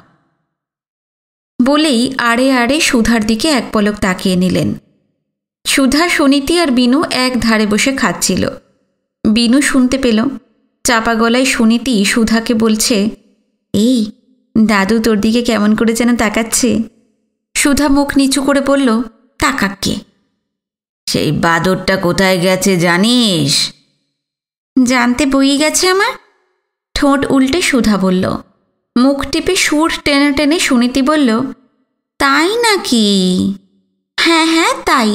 বলেই আড়ে আড়ে সুধার দিকে এক পলক তাকিয়ে নিলেন। সুধা, সুনীতি আর বিনু এক ধারে বসে খাচ্ছিল। বিনু শুনতে পেল। চাপা গলায় সুনীতি সুধাকে বলছে, এই দাদু তোর দিকে কেমন করে যেন তাকাচ্ছে। সুধা মুখ নিচু করে বলল, তাকাক্কে? সেই বাদরটা কোথায় গেছে জানিস? জানতে বই গেছে আমার। ঠোঁট উল্টে সুধা বলল। মুখ টিপে সুর টেনে টেনে সুনীতি বলল, তাই নাকি? হ্যাঁ হ্যাঁ তাই।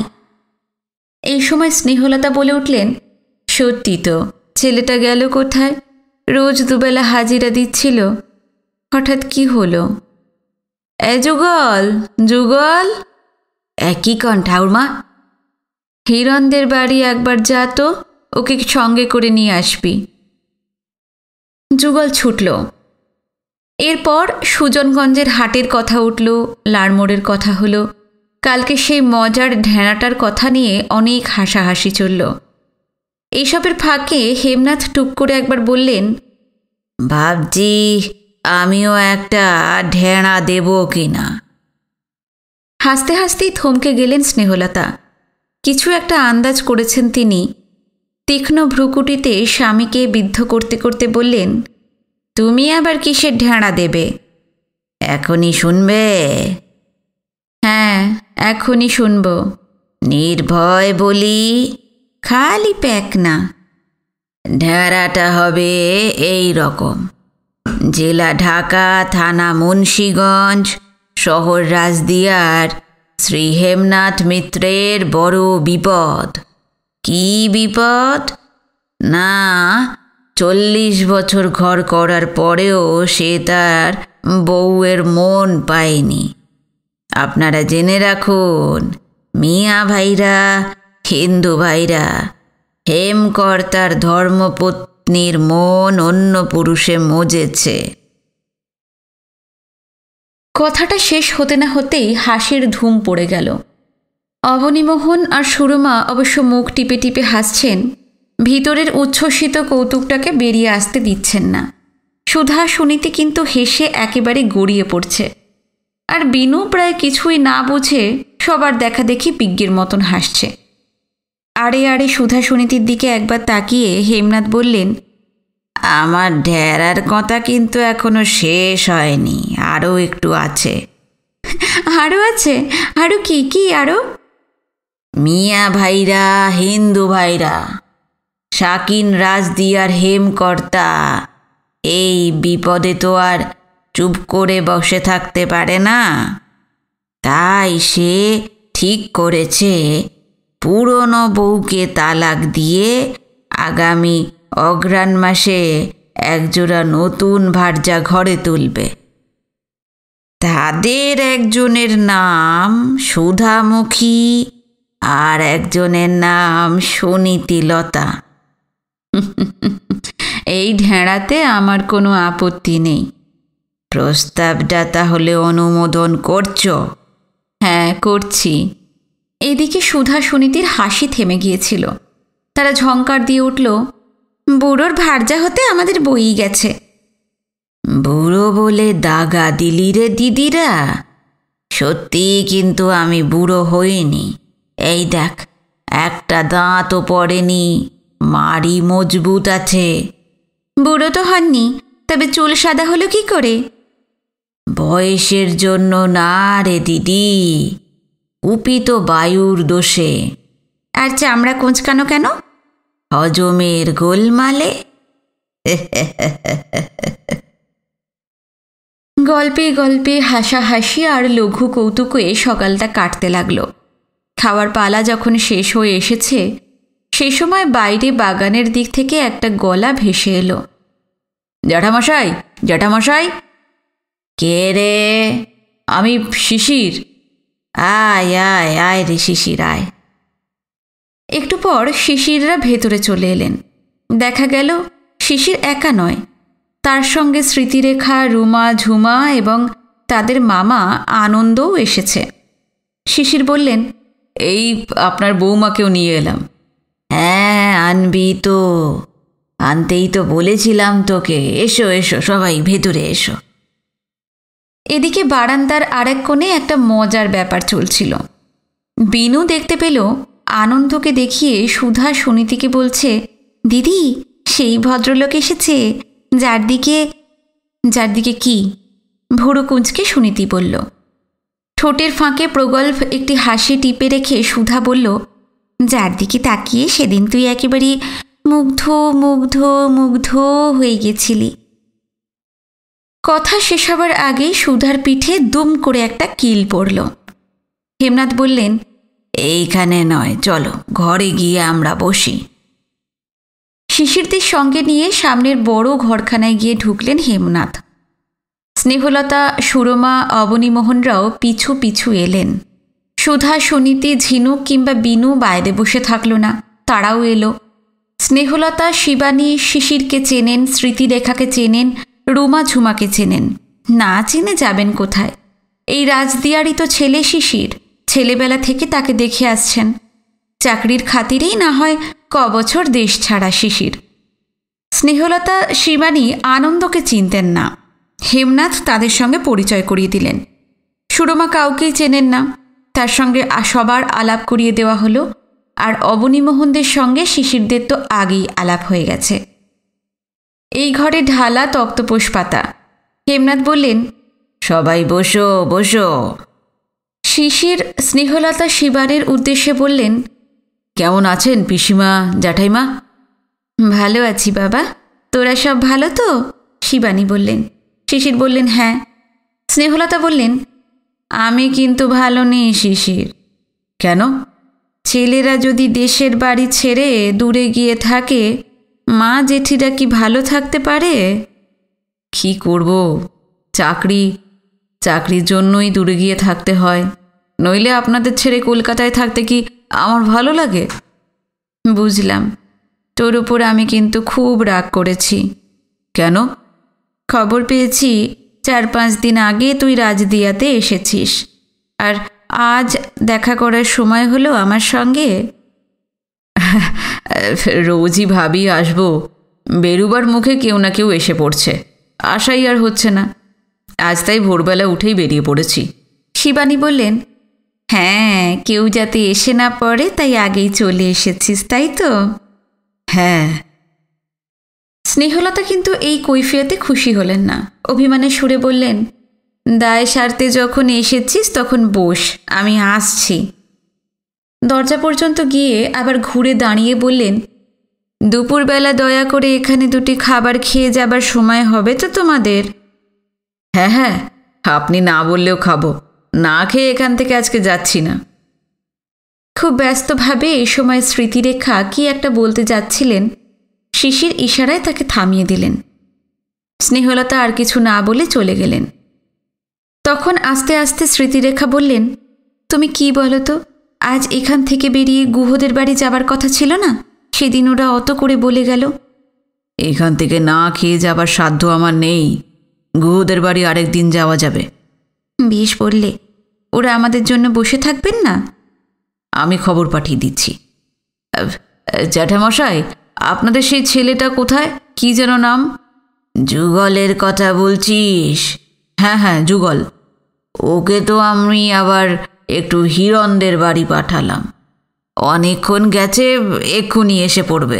এই সময় স্নেহলতা বলে উঠলেন, সত্যি তো, ছেলেটা গেল কোথায়? রোজ দুবেলা হাজিরা দিচ্ছিল, হঠাৎ কি হলো? যুগল যুগল। একই কন ঠাউরমা? হিরণদের বাড়ি একবার যা তো, ওকে সঙ্গে করে নিয়ে আসবি। যুগল ছুটল। এরপর সুজনগঞ্জের হাটের কথা উঠল, লাড়মোড়ের কথা হলো। কালকে সেই মজার ঢেঁড়াটার কথা নিয়ে অনেক হাসাহাসি চলল। এইসবের ফাঁকে হেমনাথ টুক করে একবার বললেন, ভাবছি আমিও একটা ঢেঁড়া দেব কিনা। হাসতে হাসতেই থমকে গেলেন স্নেহলতা। কিছু একটা আন্দাজ করেছেন তিনি। তীক্ষ্ণ ভ্রুকুটিতে স্বামীকে বিদ্ধ করতে করতে বললেন, তুমি আবার কিসের ঢেঁড়া দেবে? এখনই শুনবে? হ্যাঁ, এখনই শুনব। নির্ভয় বলি, খালি প্যাক না। ঢেঁড়াটা হবে এই রকম: জেলা ঢাকা, থানা মুন্সিগঞ্জ, শহর রাজদিয়ার, শ্রী হেমনাথ মিত্রের বড় বিপদ। কি বিপদ? না, 40 বছর ঘর করার পরেও সে তার বউয়ের মন পায়নি। আপনারা জেনে রাখুন, মিয়া ভাইরা, হিন্দু ভাইরা, হেমকর্তার ধর্মপত্নীর মন অন্য পুরুষে মজেছে। কথাটা শেষ হতে না হতেই হাসির ধুম পড়ে গেল। অবনীমোহন আর সুরমা অবশ্য মুখ টিপে টিপে হাসছেন, ভিতরের উচ্ছ্বসিত কৌতুকটাকে বেরিয়ে আসতে দিচ্ছেন না। সুধা সুনীতি কিন্তু হেসে একেবারে গড়িয়ে পড়ছে, আর বিনু প্রায় কিছুই না বুঝে সবার দেখা দেখি পিগ্গির মতন হাসছে। আড়ে আড়ে সুধা সুনীতির দিকে একবার তাকিয়ে হেমনাথ বললেন, আমার ঢেঁড়ার কথা কিন্তু এখনো শেষ হয়নি, আরও একটু আছে। আরও আছে? আরও কি কি আরও? মিয়া ভাইরা, হিন্দু ভাইরা, শাকিন রাজদিয়ার হেমকর্তা এই বিপদে তো আর চুপ করে বসে থাকতে পারে না। তাই সে ঠিক করেছে পুরনো বউকে তালাক দিয়ে আগামী অগ্রহায়ণ মাসে একজোড়া নতুন ভার্যা ঘরে তুলবে। তাদের একজনের নাম সুধামুখী আর একজনের নাম সুনীতিলতা। এই ঢেঁড়াতে আমার কোনো আপত্তি নেই। প্রস্তাবটা তাহলে অনুমোদন করছো? হ্যাঁ, করছি। এদিকে সুধা সুনীতির হাসি থেমে গিয়েছিল। তারা ঝংকার দিয়ে উঠল, বুড়োর ভার্যা হতে আমাদের বই গেছে। বুড়ো বলে দাগা দিলি রে দিদিরা। সত্যি কিন্তু আমি বুড়ো হইনি। এই দেখ, একটা দাঁতও পড়েনি, মাড়ি মজবুত আছে। বুড়ো তো হননি, তবে চুল সাদা হলো কি করে? বয়সের জন্য না রে দিদি, কুপিত বায়ুর দোষে। আর চামড়া কোঁচকানো কেন? হজমের গোলমালে। গল্পে গল্পে হাসাহাসি আর লঘু কৌতুকে সকালটা কাটতে লাগলো। খাওয়ার পালা যখন শেষ হয়ে এসেছে, সে সময় বাইরে বাগানের দিক থেকে একটা গলা ভেসে এলো। জ্যাঠামশাই, জ্যাঠামশাই। কে রে? আমি শিশির। আয় আয় আয় রে শিশির, আয়। একটু পর শিশিররা ভেতরে চলে এলেন। দেখা গেল শিশির একা নয়, তার সঙ্গে স্মৃতিরেখা, রুমা, ঝুমা এবং তাদের মামা আনন্দও এসেছে। শিশির বললেন, এই আপনার বৌমাকেও নিয়ে এলাম। হ্যাঁ, আনবি তো, আনতেই তো বলেছিলাম তোকে। এসো এসো, সবাই ভেতরে এসো। এদিকে বারান্দার আরেক কোণে একটা মজার ব্যাপার চলছিল। বিনু দেখতে পেল আনন্দকে দেখিয়ে সুধা সুনীতিকে বলছে, দিদি, সেই ভদ্রলোক এসেছে যার দিকে কি? ভুরু কুঁচকে সুনীতি বলল। ঠোঁটের ফাঁকে প্রগল্ভ একটি হাসি টিপে রেখে সুধা বলল, যার দিকে তাকিয়ে সেদিন তুই একেবারে মুগ্ধ মুগ্ধ মুগ্ধ হয়ে গেছিলি। কথা শেষ হবার আগেই সুধার পিঠে দুম করে একটা কিল পড়ল। হেমনাথ বললেন, এইখানে নয়, চলো ঘরে গিয়ে আমরা বসি। শিশিরদের সঙ্গে নিয়ে সামনের বড় ঘরখানায় গিয়ে ঢুকলেন হেমনাথ। স্নেহলতা, সুরমা, অবনীমোহনরাও পিছু পিছু এলেন। সুধা, সুনীতি, ঝিনুক কিংবা বিনু বাইরে বসে থাকল না, তারাও এলো। স্নেহলতা শিবানী শিশিরকে চেনেন, স্মৃতিরেখাকে চেনেন, রুমা ঝুমাকে চেনেন। না চিনে যাবেন কোথায়? এই রাজদিয়ারই তো ছেলে শিশির। ছেলেবেলা থেকে তাকে দেখে আসছেন। চাকরির খাতিরেই না হয় কবছর দেশ ছাড়া শিশির। স্নেহলতা শিবানী আনন্দকে চিনতেন না। হেমনাথ তাদের সঙ্গে পরিচয় করিয়ে দিলেন। সুরমা কাউকেই চেনেন না, তার সঙ্গে সবার আলাপ করিয়ে দেওয়া হলো। আর অবনীমোহনদের সঙ্গে শিশিরদের তো আগেই আলাপ হয়ে গেছে। এই ঘরে ঢালা তক্তপোষ পাতা। হেমনাথ বললেন, সবাই বসো বসো। শিশির স্নেহলতা শিবানীর উদ্দেশ্যে বললেন, কেমন আছেন পিসিমা, জ্যাঠাইমা? ভালো আছি বাবা, তোরা সব ভালো তো? শিবানী বললেন। শিশির বললেন, হ্যাঁ। স্নেহলতা বললেন, আমি কিন্তু ভালো নেই শিশির। কেন? ছেলেরা যদি দেশের বাড়ি ছেড়ে দূরে গিয়ে থাকে, মা জেঠিরা কি ভালো থাকতে পারে? কি করব, চাকরির জন্যই দূরে গিয়ে থাকতে হয়। নইলে আপনাদের ছেড়ে কলকাতায় থাকতে কি আমার ভালো লাগে? বুঝলাম, তোর উপর আমি কিন্তু খুব রাগ করেছি। কেন? খবর পেয়েছি 4-5 দিন আগে তুই রাজদিয়াতে এসেছিস, আর আজ দেখা করার সময় হলো আমার সঙ্গে। রোজই ভাবি আসবো, বেরুবার মুখে কেউ না কেউ এসে পড়ছে, আশাই আর হচ্ছে না। আজ তাই ভোরবেলা উঠেই বেরিয়ে পড়েছি। শিবানী বললেন, হ্যাঁ, কেউ যাতে এসে না পড়ে তাই আগেই চলে এসেছিস, তাই তো? হ্যাঁ। স্নেহলতা কিন্তু এই কৈফিয়তে খুশি হলেন না। অভিমানের সুরে বললেন, দায় সারতে যখন এসেছিস তখন বস, আমি আসছি। দরজা পর্যন্ত গিয়ে আবার ঘুরে দাঁড়িয়ে বললেন, দুপুরবেলা দয়া করে এখানে 2টি খাবার খেয়ে যাবার সময় হবে তো তোমাদের? হ্যাঁ হ্যাঁ, আপনি না বললেও খাবো, না খেয়ে এখান থেকে আজকে যাচ্ছি না। খুব ব্যস্তভাবে এই সময় স্মৃতিরেখা কি একটা বলতে যাচ্ছিলেন। শিশির ইশারায় তাকে থামিয়ে দিলেন। স্নেহলতা আর কিছু না বলে চলে গেলেন। তখন আস্তে আস্তে স্মৃতিরেখা বললেন, তুমি কি বলো তো, আজ এখান থেকে বেরিয়ে গুহদের বাড়ি যাবার কথা ছিল না? সেদিন ওরা অত করে বলে গেল। এখান থেকে না খেয়ে যাবার সাধ্য আমার নেই। গুহদের বাড়ি আরেক দিন যাওয়া যাবে। বেশ বললে, ওরা আমাদের জন্য বসে থাকবেন না? আমি খবর পাঠিয়ে দিচ্ছি। জ্যাঠামশাই, আপনাদের সেই ছেলেটা কোথায়, কি যেন নাম? যুগলের কথা বলছিস? হ্যাঁ হ্যাঁ, যুগল। ওকে তো আমি আবার একটু হিরণদের বাড়ি পাঠালাম। অনেকক্ষণ গেছে, এক্ষুনি এসে পড়বে।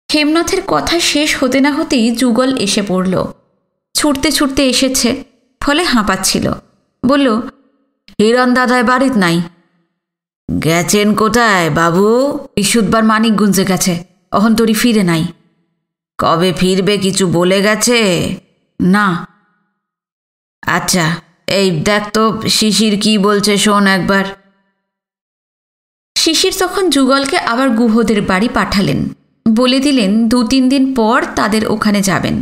হেমনাথের কথা শেষ হতে না হতেই যুগল এসে পড়ল। ছুটতে ছুটতে এসেছে, ফলে হাঁপাচ্ছিল। বলল, হিরণ দাদায় বাড়িত নাই। গেছেন কোথায় বাবু? বিশুদ্ধবার মানিকগঞ্জে গেছে, অহন্তরি ফিরে নাই। কবে ফিরবে কিছু বলে গেছে? না। আচ্ছা, এই দেখ তো শিশির কি বলছে, শোন একবার। শিশির তখন যুগলকে আবার গুহদের বাড়ি পাঠালেন। বলে দিলেন 2-3 দিন পর তাদের ওখানে যাবেন।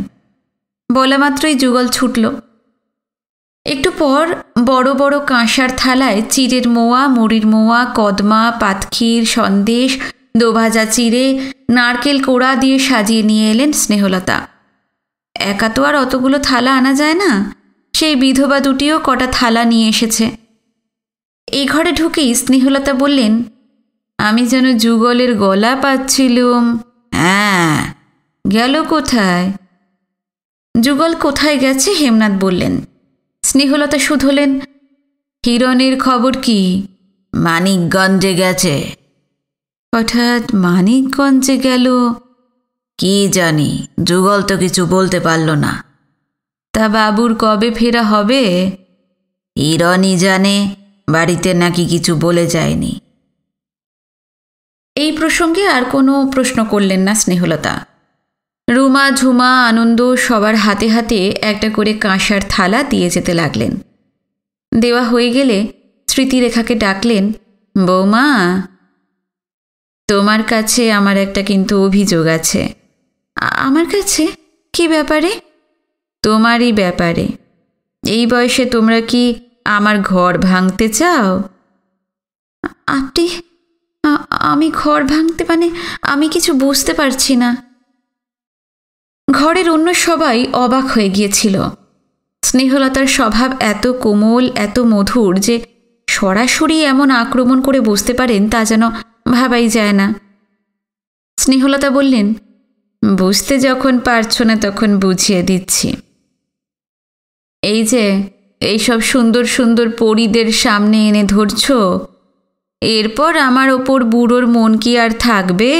বলা মাত্রই যুগল ছুটল। একটু পর বড় বড় কাঁসার থালায় চিড়ের মোয়া, মুড়ির মোয়া, কদমা, পাতখির, সন্দেশ, দোভাজা চিড়ে, নারকেল কোড়া দিয়ে সাজিয়ে নিয়ে এলেন স্নেহলতা। একা তো আর অতগুলো থালা আনা যায় না, সেই বিধবা দুটিও কটা থালা নিয়ে এসেছে। এই ঘরে ঢুকেই স্নেহলতা বললেন, আমি যেন যুগলের গলা পাচ্ছিলুম। হ্যাঁ, গেল কোথায়? যুগল কোথায় গেছে হেমনাথ বললেন। স্নেহলতা শুধলেন, হিরণের খবর কি? মানিকগঞ্জে গেছে। হঠাৎ মানিকগঞ্জে গেল? কি জানি, যুগল তো কিছু বলতে পারল না। তা বাবুর কবে ফেরা হবে? হিরণই জানে, বাড়িতে নাকি কিছু বলে যায়নি। এই প্রসঙ্গে আর কোনো প্রশ্ন করলেন না স্নেহলতা। রুমা ঝুমা আনন্দ সবার হাতে হাতে একটা করে কাঁসার থালা দিয়ে যেতে লাগলেন। দেওয়া হয়ে গেলে স্মৃতিরেখাকে ডাকলেন, বৌমা, তোমার কাছে আমার একটা কিন্তু অভিযোগ আছে। আমার কাছে? কি ব্যাপারে? তোমারই ব্যাপারে। এই বয়সে তোমরা কি আমার ঘর ভাঙতে চাও? আপনি আমি ঘর ভাঙতে আমি কিছু বুঝতে পারছি না। ঘরের অন্য সবাই অবাক হয়ে গিয়েছিল। স্নেহলতার স্বভাব এত কোমল, এত মধুর যে সরাসরি এমন আক্রমণ করে বসতে পারেন তা যেন ভাবাই যায় না। স্নেহলতা বললেন, বুঝতে যখন পারছ না তখন বুঝিয়ে দিচ্ছি। এই যে এইসব সুন্দর সুন্দর পরীদের সামনে এনে ধরছ, এরপর আমার ওপর বুড়োর মন কি আর থাকবে?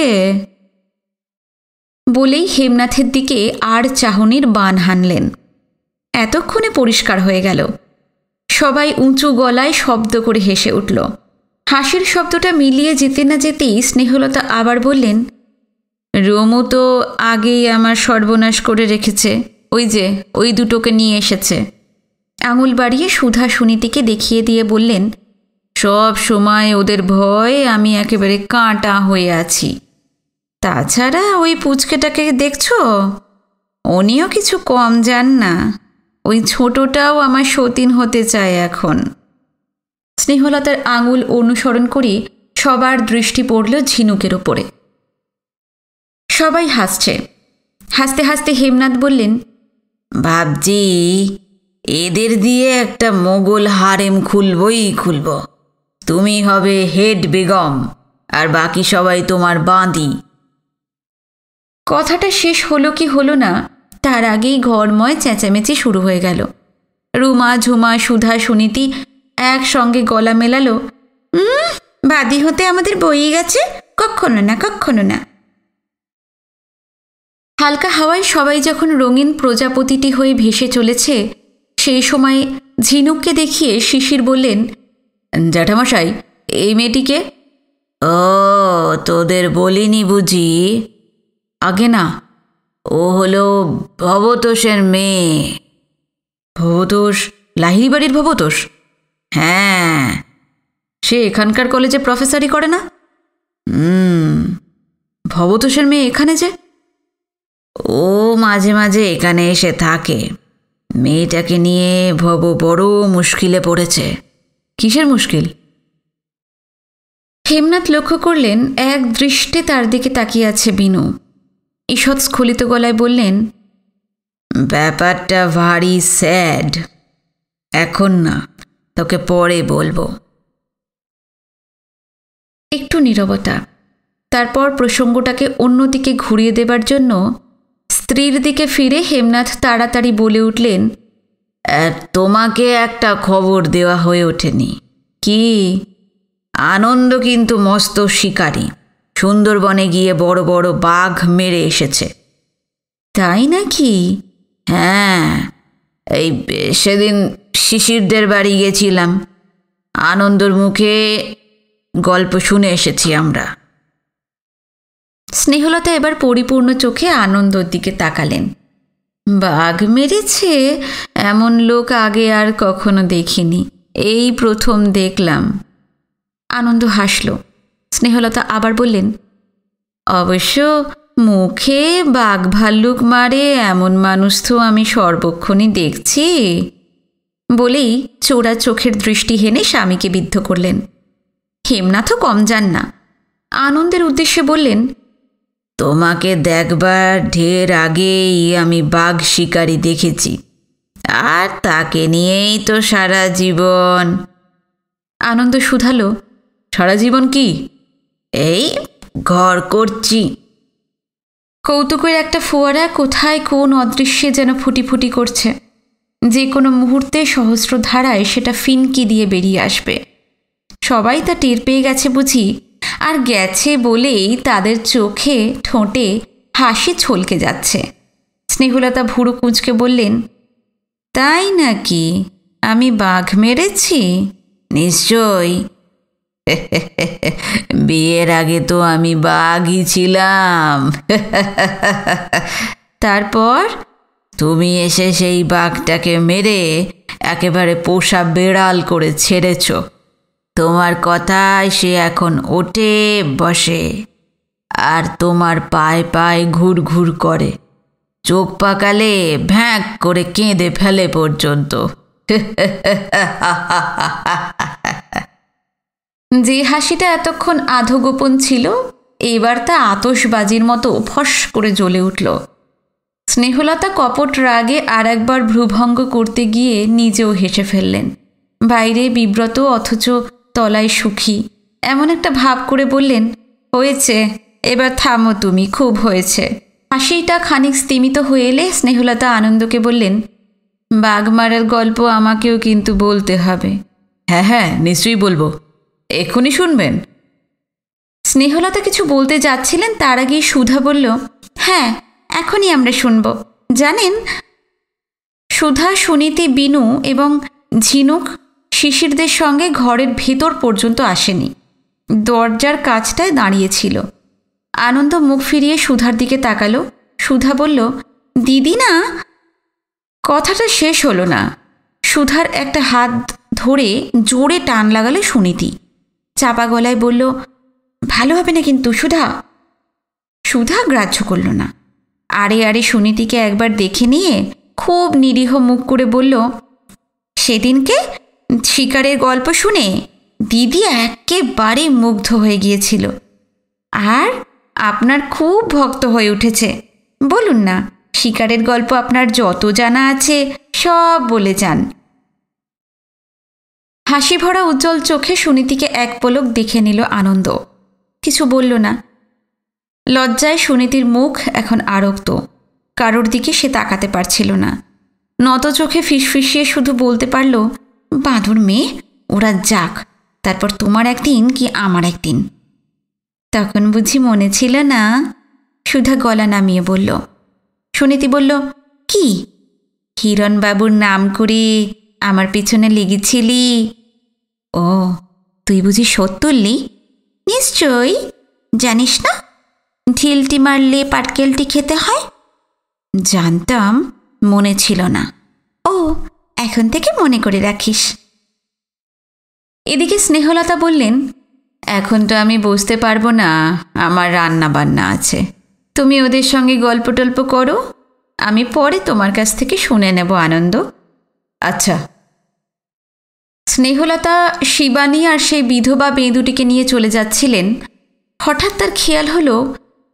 বলেই হেমনাথের দিকে আর চাহনির বান হানলেন। এতক্ষণে পরিষ্কার হয়ে গেল। সবাই উঁচু গলায় শব্দ করে হেসে উঠল। হাসির শব্দটা মিলিয়ে যেতে না যেতেই স্নেহলতা আবার বললেন, রমু তো আগেই আমার সর্বনাশ করে রেখেছে। ওই যে ওই দুটোকে নিয়ে এসেছে। আঙুল বাড়িয়ে সুধা সুনীতিকে দেখিয়ে দিয়ে বললেন, সব সময় ওদের ভয়ে আমি একেবারে কাঁটা হয়ে আছি। তাছাড়া ওই পুচকেটাকে দেখছো, উনিও কিছু কম যান না। ওই ছোটটাও আমার সতীন হতে চায় এখন। স্নেহলতার আঙুল অনুসরণ করে সবার দৃষ্টি পড়ল ঝিনুকের ওপরে। সবাই হাসছে। হাসতে হাসতে হেমনাথ বললেন, ভাবছি এদের দিয়ে একটা মোগল হারেম খুলব। তুমি হবে হেড বেগম, আর বাকি সবাই তোমার বাঁধি। কথাটা শেষ হলো কি হলো না, তার আগেই ঘরময় চেঁচামেচি শুরু হয়ে গেল। রুমা, ঝুমা, সুধা, সুনীতি একসঙ্গে গলা মেলালো, বাদী হতে আমাদের বইয়ে গেছে, কখনো না কখনো না। হালকা হাওয়ায় সবাই যখন রঙিন প্রজাপতিটি হয়ে ভেসে চলেছে, সেই সময় ঝিনুককে দেখিয়ে শিশির বললেন, জ্যাঠামশাই, এই মেয়েটিকে? ও, তোদের বলিনি বুঝি? আগে না। ও হলো ভবতোষের মেয়ে। ভবতোষ? লাহিড়ী বাড়ির ভবতোষ? হ্যাঁ। সে এখানকার কলেজে প্রফেসরি করে না? ভবতোষের মেয়ে এখানে যে? ও মাঝে মাঝে এখানে এসে থাকে। মেয়েটাকে নিয়ে ভব বড় মুশকিলে পড়েছে। কিসের মুশকিল? হেমনাথ লক্ষ্য করলেন এক দৃষ্টে তার দিকে তাকিয়ে আছে বিনু। ঈষৎ স্খলিত গলায় বললেন, ব্যাপারটা ভারী স্যাড। এখন না, তোকে পরে বলবো। একটু নীরবতা। তারপর প্রসঙ্গটাকে অন্যদিকে ঘুরিয়ে দেবার জন্য স্ত্রীর দিকে ফিরে হেমনাথ তাড়াতাড়ি বলে উঠলেন, তোমাকে একটা খবর দেওয়া হয়ে ওঠেনি। কি? আনন্দ কিন্তু মস্ত শিকারী। সুন্দরবনে গিয়ে বড় বড় বাঘ মেরে এসেছে। তাই নাকি? হ্যাঁ, এই সেদিন শিশিরদের বাড়ি গেছিলাম। আনন্দর মুখে গল্প শুনে এসেছি আমরা। স্নেহলতা এবার পরিপূর্ণ চোখে আনন্দর দিকে তাকালেন। বাঘ মেরেছে এমন লোক আগে আর কখনো দেখিনি, এই প্রথম দেখলাম। আনন্দ হাসল। স্নেহলতা আবার বললেন, অবশ্য মুখে বাঘ ভাল্লুক মারে এমন মানুষ তো আমি সর্বক্ষণই দেখছি। বলেই চোরা চোখের দৃষ্টি হেনে স্বামীকে বিদ্ধ করলেন। হেমনাথও কম যান না। আনন্দের উদ্দেশ্যে বললেন, তোমাকে দেখবার ঢের আগেই আমি বাঘ শিকারী দেখেছি, আর তাকে নিয়েই তো সারা জীবন। আনন্দ শুধালো, সারা জীবন কি? এই ঘর করছি। কৌতুকের একটা ফোয়ারা কোথায় কোন অদৃশ্যে যেন ফুটি ফুটি করছে। যে কোনো মুহূর্তে সহস্র ধারায় সেটা ফিনকি দিয়ে বেরিয়ে আসবে। সবাই তা টের পেয়ে গেছে বুঝি, আর গেছে বলেই তাদের চোখে ঠোঁটে হাসি ছলকে যাচ্ছে। স্নেহলতা ভুরু কুঁচকে বললেন, তাই নাকি? আমি বাঘ মেরেছি? নিশ্চয়ই। বিয়ের আগে তো আমি বাঘই ছিলাম। তারপর তুমি এসে সেই বাঘটাকে মেরে একেবারে পোষা বেড়াল করে ছেড়েছ। তোমার কথায় সে এখন ওঠে বসে, আর তোমার পায়ে পায়ে ঘুর ঘুর করে। চোখ পাকালে ভ্যাঁক করে কেঁদে ফেলে পর্যন্ত। যে হাসিটা এতক্ষণ আধগোপন ছিল এবার তা আতশবাজির মতো ফস করে জ্বলে উঠল। স্নেহলতা কপট রাগে আর একবার ভ্রুভঙ্গ করতে গিয়ে নিজেও হেসে ফেললেন। বাইরে বিব্রত অথচ তলায় সুখী এমন একটা ভাব করে বললেন, হয়েছে, এবার থামো তুমি, খুব হয়েছে। হাসিটা খানিক স্তিমিত হয়ে এলে স্নেহলতা আনন্দকে বললেন, বাঘমারার গল্প আমাকেও কিন্তু বলতে হবে। হ্যাঁ হ্যাঁ, নিশ্চয়ই বলবো। এক্ষুনি শুনবেন? স্নেহলতা কিছু বলতে যাচ্ছিলেন, তার আগেই সুধা বলল, হ্যাঁ এখনই আমরা শুনব। জানেন, সুধা, সুনীতি, বিনু এবং ঝিনুক শিশিরদের সঙ্গে ঘরের ভেতর পর্যন্ত আসেনি, দরজার কাছটায় দাঁড়িয়েছিল। আনন্দ মুখ ফিরিয়ে সুধার দিকে তাকালো। সুধা বলল, দিদি না। কথাটা শেষ হলো না। সুধার একটা হাত ধরে জোরে টান লাগালো সুনীতি। চাপা গলায় বলল, ভালো হবে না কিন্তু সুধা। সুধা গ্রাহ্য করল না। আরে আরে সুনীতিকে একবার দেখে নিয়ে খুব নিরীহ মুখ করে বলল, সেদিনকে শিকারের গল্প শুনে দিদি একেবারে মুগ্ধ হয়ে গিয়েছিল, আর আপনার খুব ভক্ত হয়ে উঠেছে। বলুন না, শিকারের গল্প আপনার যত জানা আছে সব বলে যান। হাসি ভরা উজ্জ্বল চোখে সুনীতিকে এক পলক দেখে নিল আনন্দ। কিছু বলল না। লজ্জায় সুনীতির মুখ এখন আরক্ত, কারোর দিকে সে তাকাতে পারছিল না। নত চোখে ফিসফিসিয়ে শুধু বলতে পারল, বাঁদর মেয়ে, ওরা যাক, তারপর তোমার একদিন কি আমার একদিন। তখন বুঝি মনে ছিল না? সুধা গলা নামিয়ে বলল। সুনীতি বলল, কি? হিরণবাবুর নাম করে আমার পিছনে লেগেছিলি? ও, তুই বুঝি সত্যলি? নিশ্চয়ই। জানিস না ঢিলটি মারলে পাটকেলটি খেতে হয়? জানতাম, মনে ছিল না। ও, এখন থেকে মনে করে রাখিস। এদিকে স্নেহলতা বললেন, এখন তো আমি বুঝতে পারবো না, আমার রান্না বান্না আছে। তুমি ওদের সঙ্গে গল্প টল্প করো, আমি পরে তোমার কাছ থেকে শুনে নেব আনন্দ। আচ্ছা। স্নেহলতা শিবানী আর সেই বিধবা বেঁদুটিকে নিয়ে চলে যাচ্ছিলেন। হঠাৎ তার খেয়াল হলো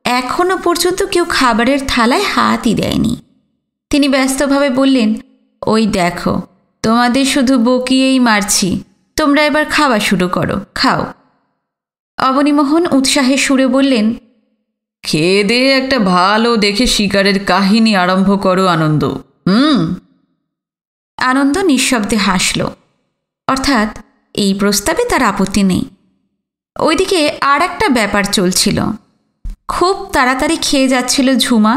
এখনও পর্যন্ত কেউ খাবারের থালায় হাতই দেয়নি। তিনি ব্যস্তভাবে বললেন, ওই দেখো, তোমাদের শুধু বকিয়েই মারছি, তোমরা এবার খাওয়া শুরু করো, খাও। অবনীমোহন উৎসাহের সুরে বললেন, খেয়ে দিয়ে একটা ভালো দেখে শিকারের কাহিনী আরম্ভ করো আনন্দ। আনন্দ নিঃশব্দে হাসল, অর্থাৎ এই প্রস্তাবে তার আপত্তি নেই। ওইদিকে আর একটা ব্যাপার চলছিল। খুব তাড়াতাড়ি খেয়ে যাচ্ছিল ঝুমা,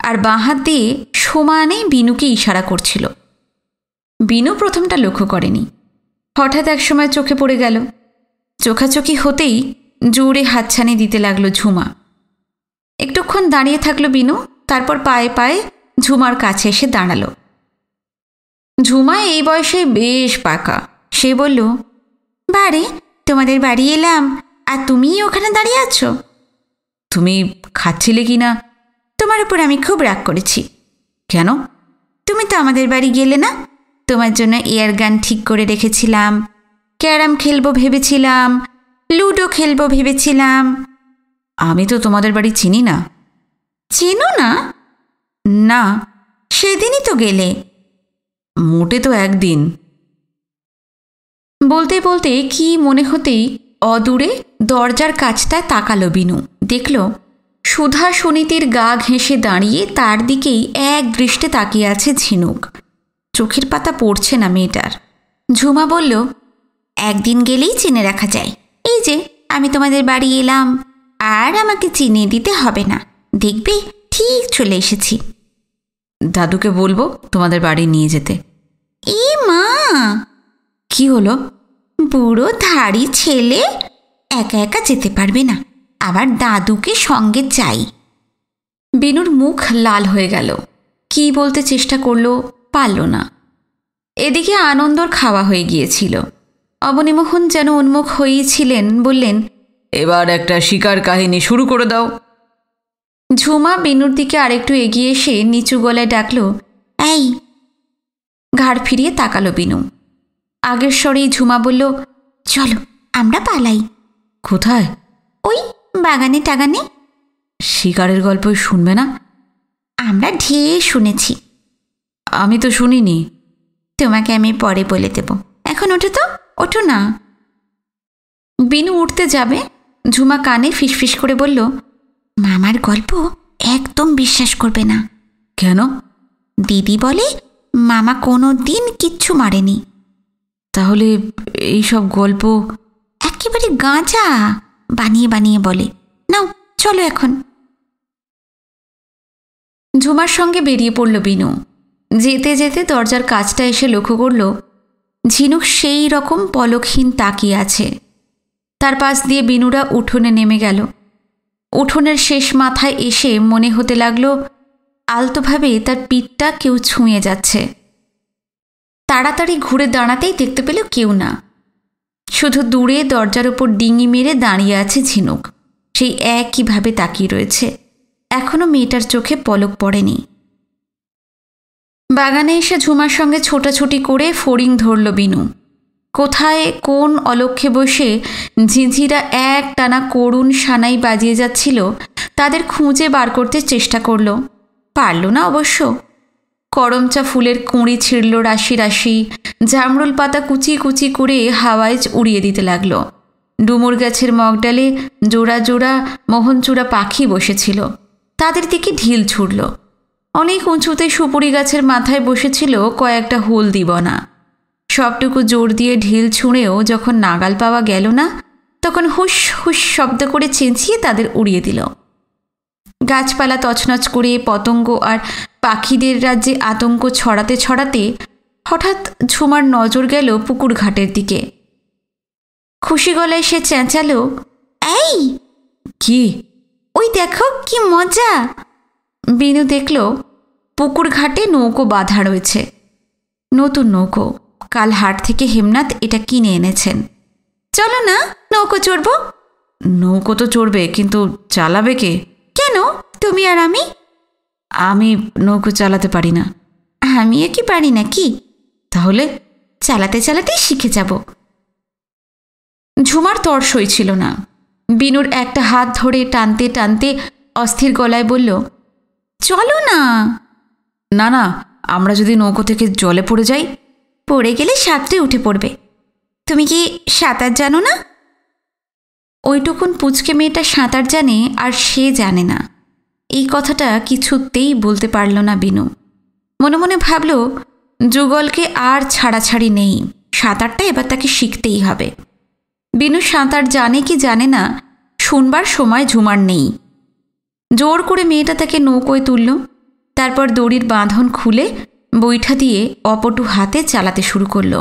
আর বাঁ হাত দিয়ে সমানে বিনুকে ইশারা করছিল। বিনু প্রথমটা লক্ষ্য করেনি, হঠাৎ একসময় চোখে পড়ে গেল। চোখাচোখি হতেই জোরে হাতছানি দিতে লাগলো ঝুমা। একটুক্ষণ দাঁড়িয়ে থাকলো বিনু, তারপর পায়ে পায়ে ঝুমার কাছে এসে দাঁড়ালো। ঝুমা এই বয়সে বেশ পাকা। সে বলল, বারে, তোমাদের বাড়ি এলাম আর তুমিই ওখানে দাঁড়িয়ে আছো? তুমি খাচ্ছিলে কি না? তোমার উপর আমি খুব রাগ করেছি। কেন? তুমি তো আমাদের বাড়ি গেলে না। তোমার জন্য এয়ার গান ঠিক করে রেখেছিলাম, ক্যারাম খেলবো ভেবেছিলাম, লুডো খেলবো ভেবেছিলাম। আমি তো তোমাদের বাড়ি চিনি না। চেনো না? না। সেদিনই তো গেলে। মোটে তো একদিন। বলতে বলতে কি মনে হতেই অদূরে দরজার কাছটায় তাকালো বিনু। দেখল সুধা সুনীতির গা ঘেঁষে দাঁড়িয়ে তার দিকেই এক দৃষ্টে তাকিয়ে আছে ঝিনুক। চোখের পাতা পড়ছে না মেয়েটার। ঝুমা বলল, একদিন গেলেই চিনে রাখা যায়। এই যে আমি তোমাদের বাড়ি এলাম, আর আমাকে চিনে দিতে হবে না, দেখবে ঠিক চলে এসেছি। দাদুকে বলবো তোমাদের বাড়ি নিয়ে যেতে। এ মা! কি হলো? বুড়ো ধাড়ি ছেলে একা একা যেতে পারবে না, আবার দাদুকে সঙ্গে চাই। বিনুর মুখ লাল হয়ে গেল। কি বলতে চেষ্টা করলো, পারল না। এদিকে আনন্দর খাওয়া হয়ে গিয়েছিল। অবনীমোহন যেন উন্মুখ হয়েছিলেন, বললেন, এবার একটা শিকার কাহিনী শুরু করে দাও। ঝুমা বিনুর দিকে আরেকটু এগিয়ে এসে নিচু গলায় ডাকল, এই। ঘাড় ফিরিয়ে তাকালো বিনু। আগের স্বরেই ঝুমা বলল, চলো আমরা পালাই। কোথায়? ওই বাগানে টাগানে। শিকারের গল্প শুনবে না? আমরা ঢের শুনেছি। আমি তো শুনিনি। তোমাকে আমি পরে বলে দেব, এখন ওঠো তো, ওঠো না। বিনু উঠতে যাবে, ঝুমা কানে ফিসফিস করে বলল, মামার গল্প একদম বিশ্বাস করবে না। কেন? দিদি বলে মামা কোনো দিন কিচ্ছু মারেনি। তাহলে এইসব গল্প একেবারে গাঁজা বানিয়ে বানিয়ে বলে। নাও চলো এখন। ঝুমার সঙ্গে বেরিয়ে পড়ল বিনু। যেতে যেতে দরজার কাছটা এসে লক্ষ্য করল ঝিনুক সেই রকম পলকহীন তাকিয়ে আছে। তার পাশ দিয়ে বিনুরা উঠোনে নেমে গেল। উঠোনের শেষ মাথায় এসে মনে হতে লাগলো আলতোভাবে তার পিঠটা কেউ ছুঁয়ে যাচ্ছে। তাড়াতাড়ি ঘুরে দাঁড়াতেই দেখতে পেল কেউ না, শুধু দূরে দরজার ওপর ডিঙি মেরে দাঁড়িয়ে আছে ঝিনুক। সেই একইভাবে তাকিয়ে রয়েছে, এখনো মেয়েটার চোখে পলক পড়েনি। বাগানে এসে ঝুমার সঙ্গে ছোটাছুটি করে ফড়িং ধরল বিনু। কোথায় কোন অলক্ষ্যে বসে ঝিঝিরা এক টানা করুণ সানাই বাজিয়ে যাচ্ছিল তাদের খুঁজে বার করতে চেষ্টা করল, পারল না অবশ্য। করমচা ফুলের কুঁড়ি ছিঁড়ল রাশি রাশি, জামরুল পাতা কুচি কুচি করে হাওয়ায় উড়িয়ে দিতে লাগলো। ডুমুর গাছের মগডালে জোড়া জোড়া মোহনচূড়া পাখি বসেছিল, তাদের দিকে ঢিল ছুড়ল। অনেক উঁচুতে সুপুরি গাছের মাথায় বসেছিল কয়েকটা হলদিবনা। সবটুকু জোর দিয়ে ঢিল ছুঁড়েও যখন নাগাল পাওয়া গেল না, তখন হুস হুস শব্দ করে চেঁচিয়ে তাদের উড়িয়ে দিল। গাছপালা তছনছ করে পতঙ্গ আর পাখিদের রাজ্যে আতঙ্ক ছড়াতে ছড়াতে হঠাৎ ঝুমার নজর গেল পুকুর ঘাটের দিকে। খুশি গলায় সে চেঁচালো, এই কি? ওই দেখো কি মজা! বিনু দেখল পুকুর ঘাটে নৌকো বাঁধা রয়েছে। নতুন নৌকো, কাল হাট থেকে হেমনাথ এটা কিনে এনেছেন। চলো না নৌকো চড়ব। নৌকো তো চড়বে, কিন্তু চালাবে কে? কেন, তুমি আর আমি? আমি নৌকো চালাতে পারি না। আমিও কি পারি না কি? তাহলে চালাতে চালাতেই শিখে যাব। ঝুমার তর সইছিল না। বিনুর একটা হাত ধরে টানতে টানতে অস্থির গলায় বলল, চলো না। না না, আমরা যদি নৌকো থেকে জলে পড়ে যাই? পড়ে গেলে সাঁতরে উঠে পড়বে। তুমি কি সাঁতার জানো না? ওইটুকুন পুচকে মেয়েটা সাঁতার জানে আর সে জানে না, এই কথাটা কিছুতেই বলতে পারল না বিনু। মনে মনে ভাবল যুগলকে আর ছাড়াছাড়ি নেই, সাঁতারটা এবার তাকে শিখতেই হবে। বিনু সাঁতার জানে কি জানে না শুনবার সময় ঝুমার নেই। জোর করে মেয়েটা তাকে নৌকোয় তুলল, তারপর দড়ির বাঁধন খুলে বৈঠা দিয়ে অপটু হাতে চালাতে শুরু করল।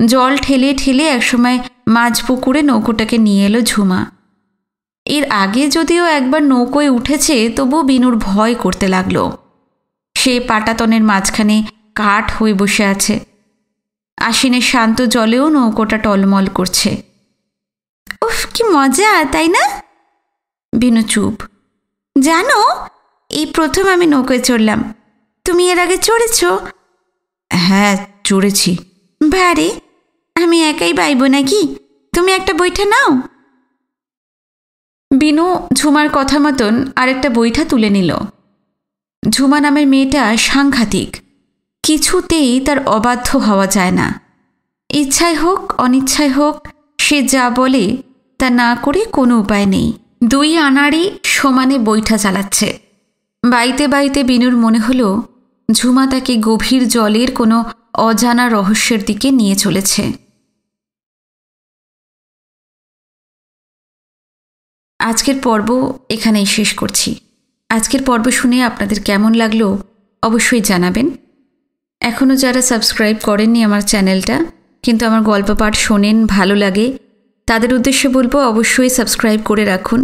জল ঠেলে ঠেলে একসময় মাঝ পুকুরে নৌকোটাকে নিয়ে এলো ঝুমা। এর আগে যদিও একবার নৌকোয় উঠেছে, তবু বিনুর ভয় করতে লাগল। সে পাটাতনের মাঝখানে কাঠ হয়ে বসে আছে। আশ্বিনের শান্ত জলেও নৌকোটা টলমল করছে। উফ কি মজা, তাই না? বিনু চুপ। জানো, এই প্রথম আমি নৌকোয় চড়লাম। তুমি এর আগে চড়েছ? হ্যাঁ চড়েছি। বারে, আমি একাই বাইব নাকি? তুমি একটা বৈঠা নাও। বিনু ঝুমার কথা মতন আরেকটা বৈঠা তুলে নিল। ঝুমা নামের মেয়েটা সাংঘাতিক, কিছুতেই তার অবাধ্য হওয়া যায় না। ইচ্ছায় হোক অনিচ্ছায় হোক, সে যা বলে তা না করে কোনো উপায় নেই। দুই আনাড়ি সমানে বৈঠা চালাচ্ছে। বাইতে বাইতে বিনুর মনে হলো ঝুমা তাকে গভীর জলের কোনো অজানা রহস্যের দিকে নিয়ে চলেছে। আজকের পর্ব এখানেই শেষ করছি। আজকের পর্ব শুনে আপনাদের কেমন লাগলো অবশ্যই জানাবেন। এখনও যারা সাবস্ক্রাইব করেননি আমার চ্যানেলটা, কিন্তু আমার গল্প পাঠ শোনেন, ভালো লাগে, তাদের উদ্দেশ্যে বলবো অবশ্যই সাবস্ক্রাইব করে রাখুন।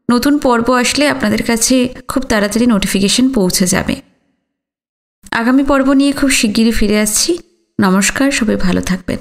নতুন পর্ব আসলে আপনাদের কাছে খুব তাড়াতাড়ি নোটিফিকেশন পৌঁছে যাবে। আগামী পর্ব নিয়ে খুব শিগগিরই ফিরে আসছি। নমস্কার, সবাই ভালো থাকবেন।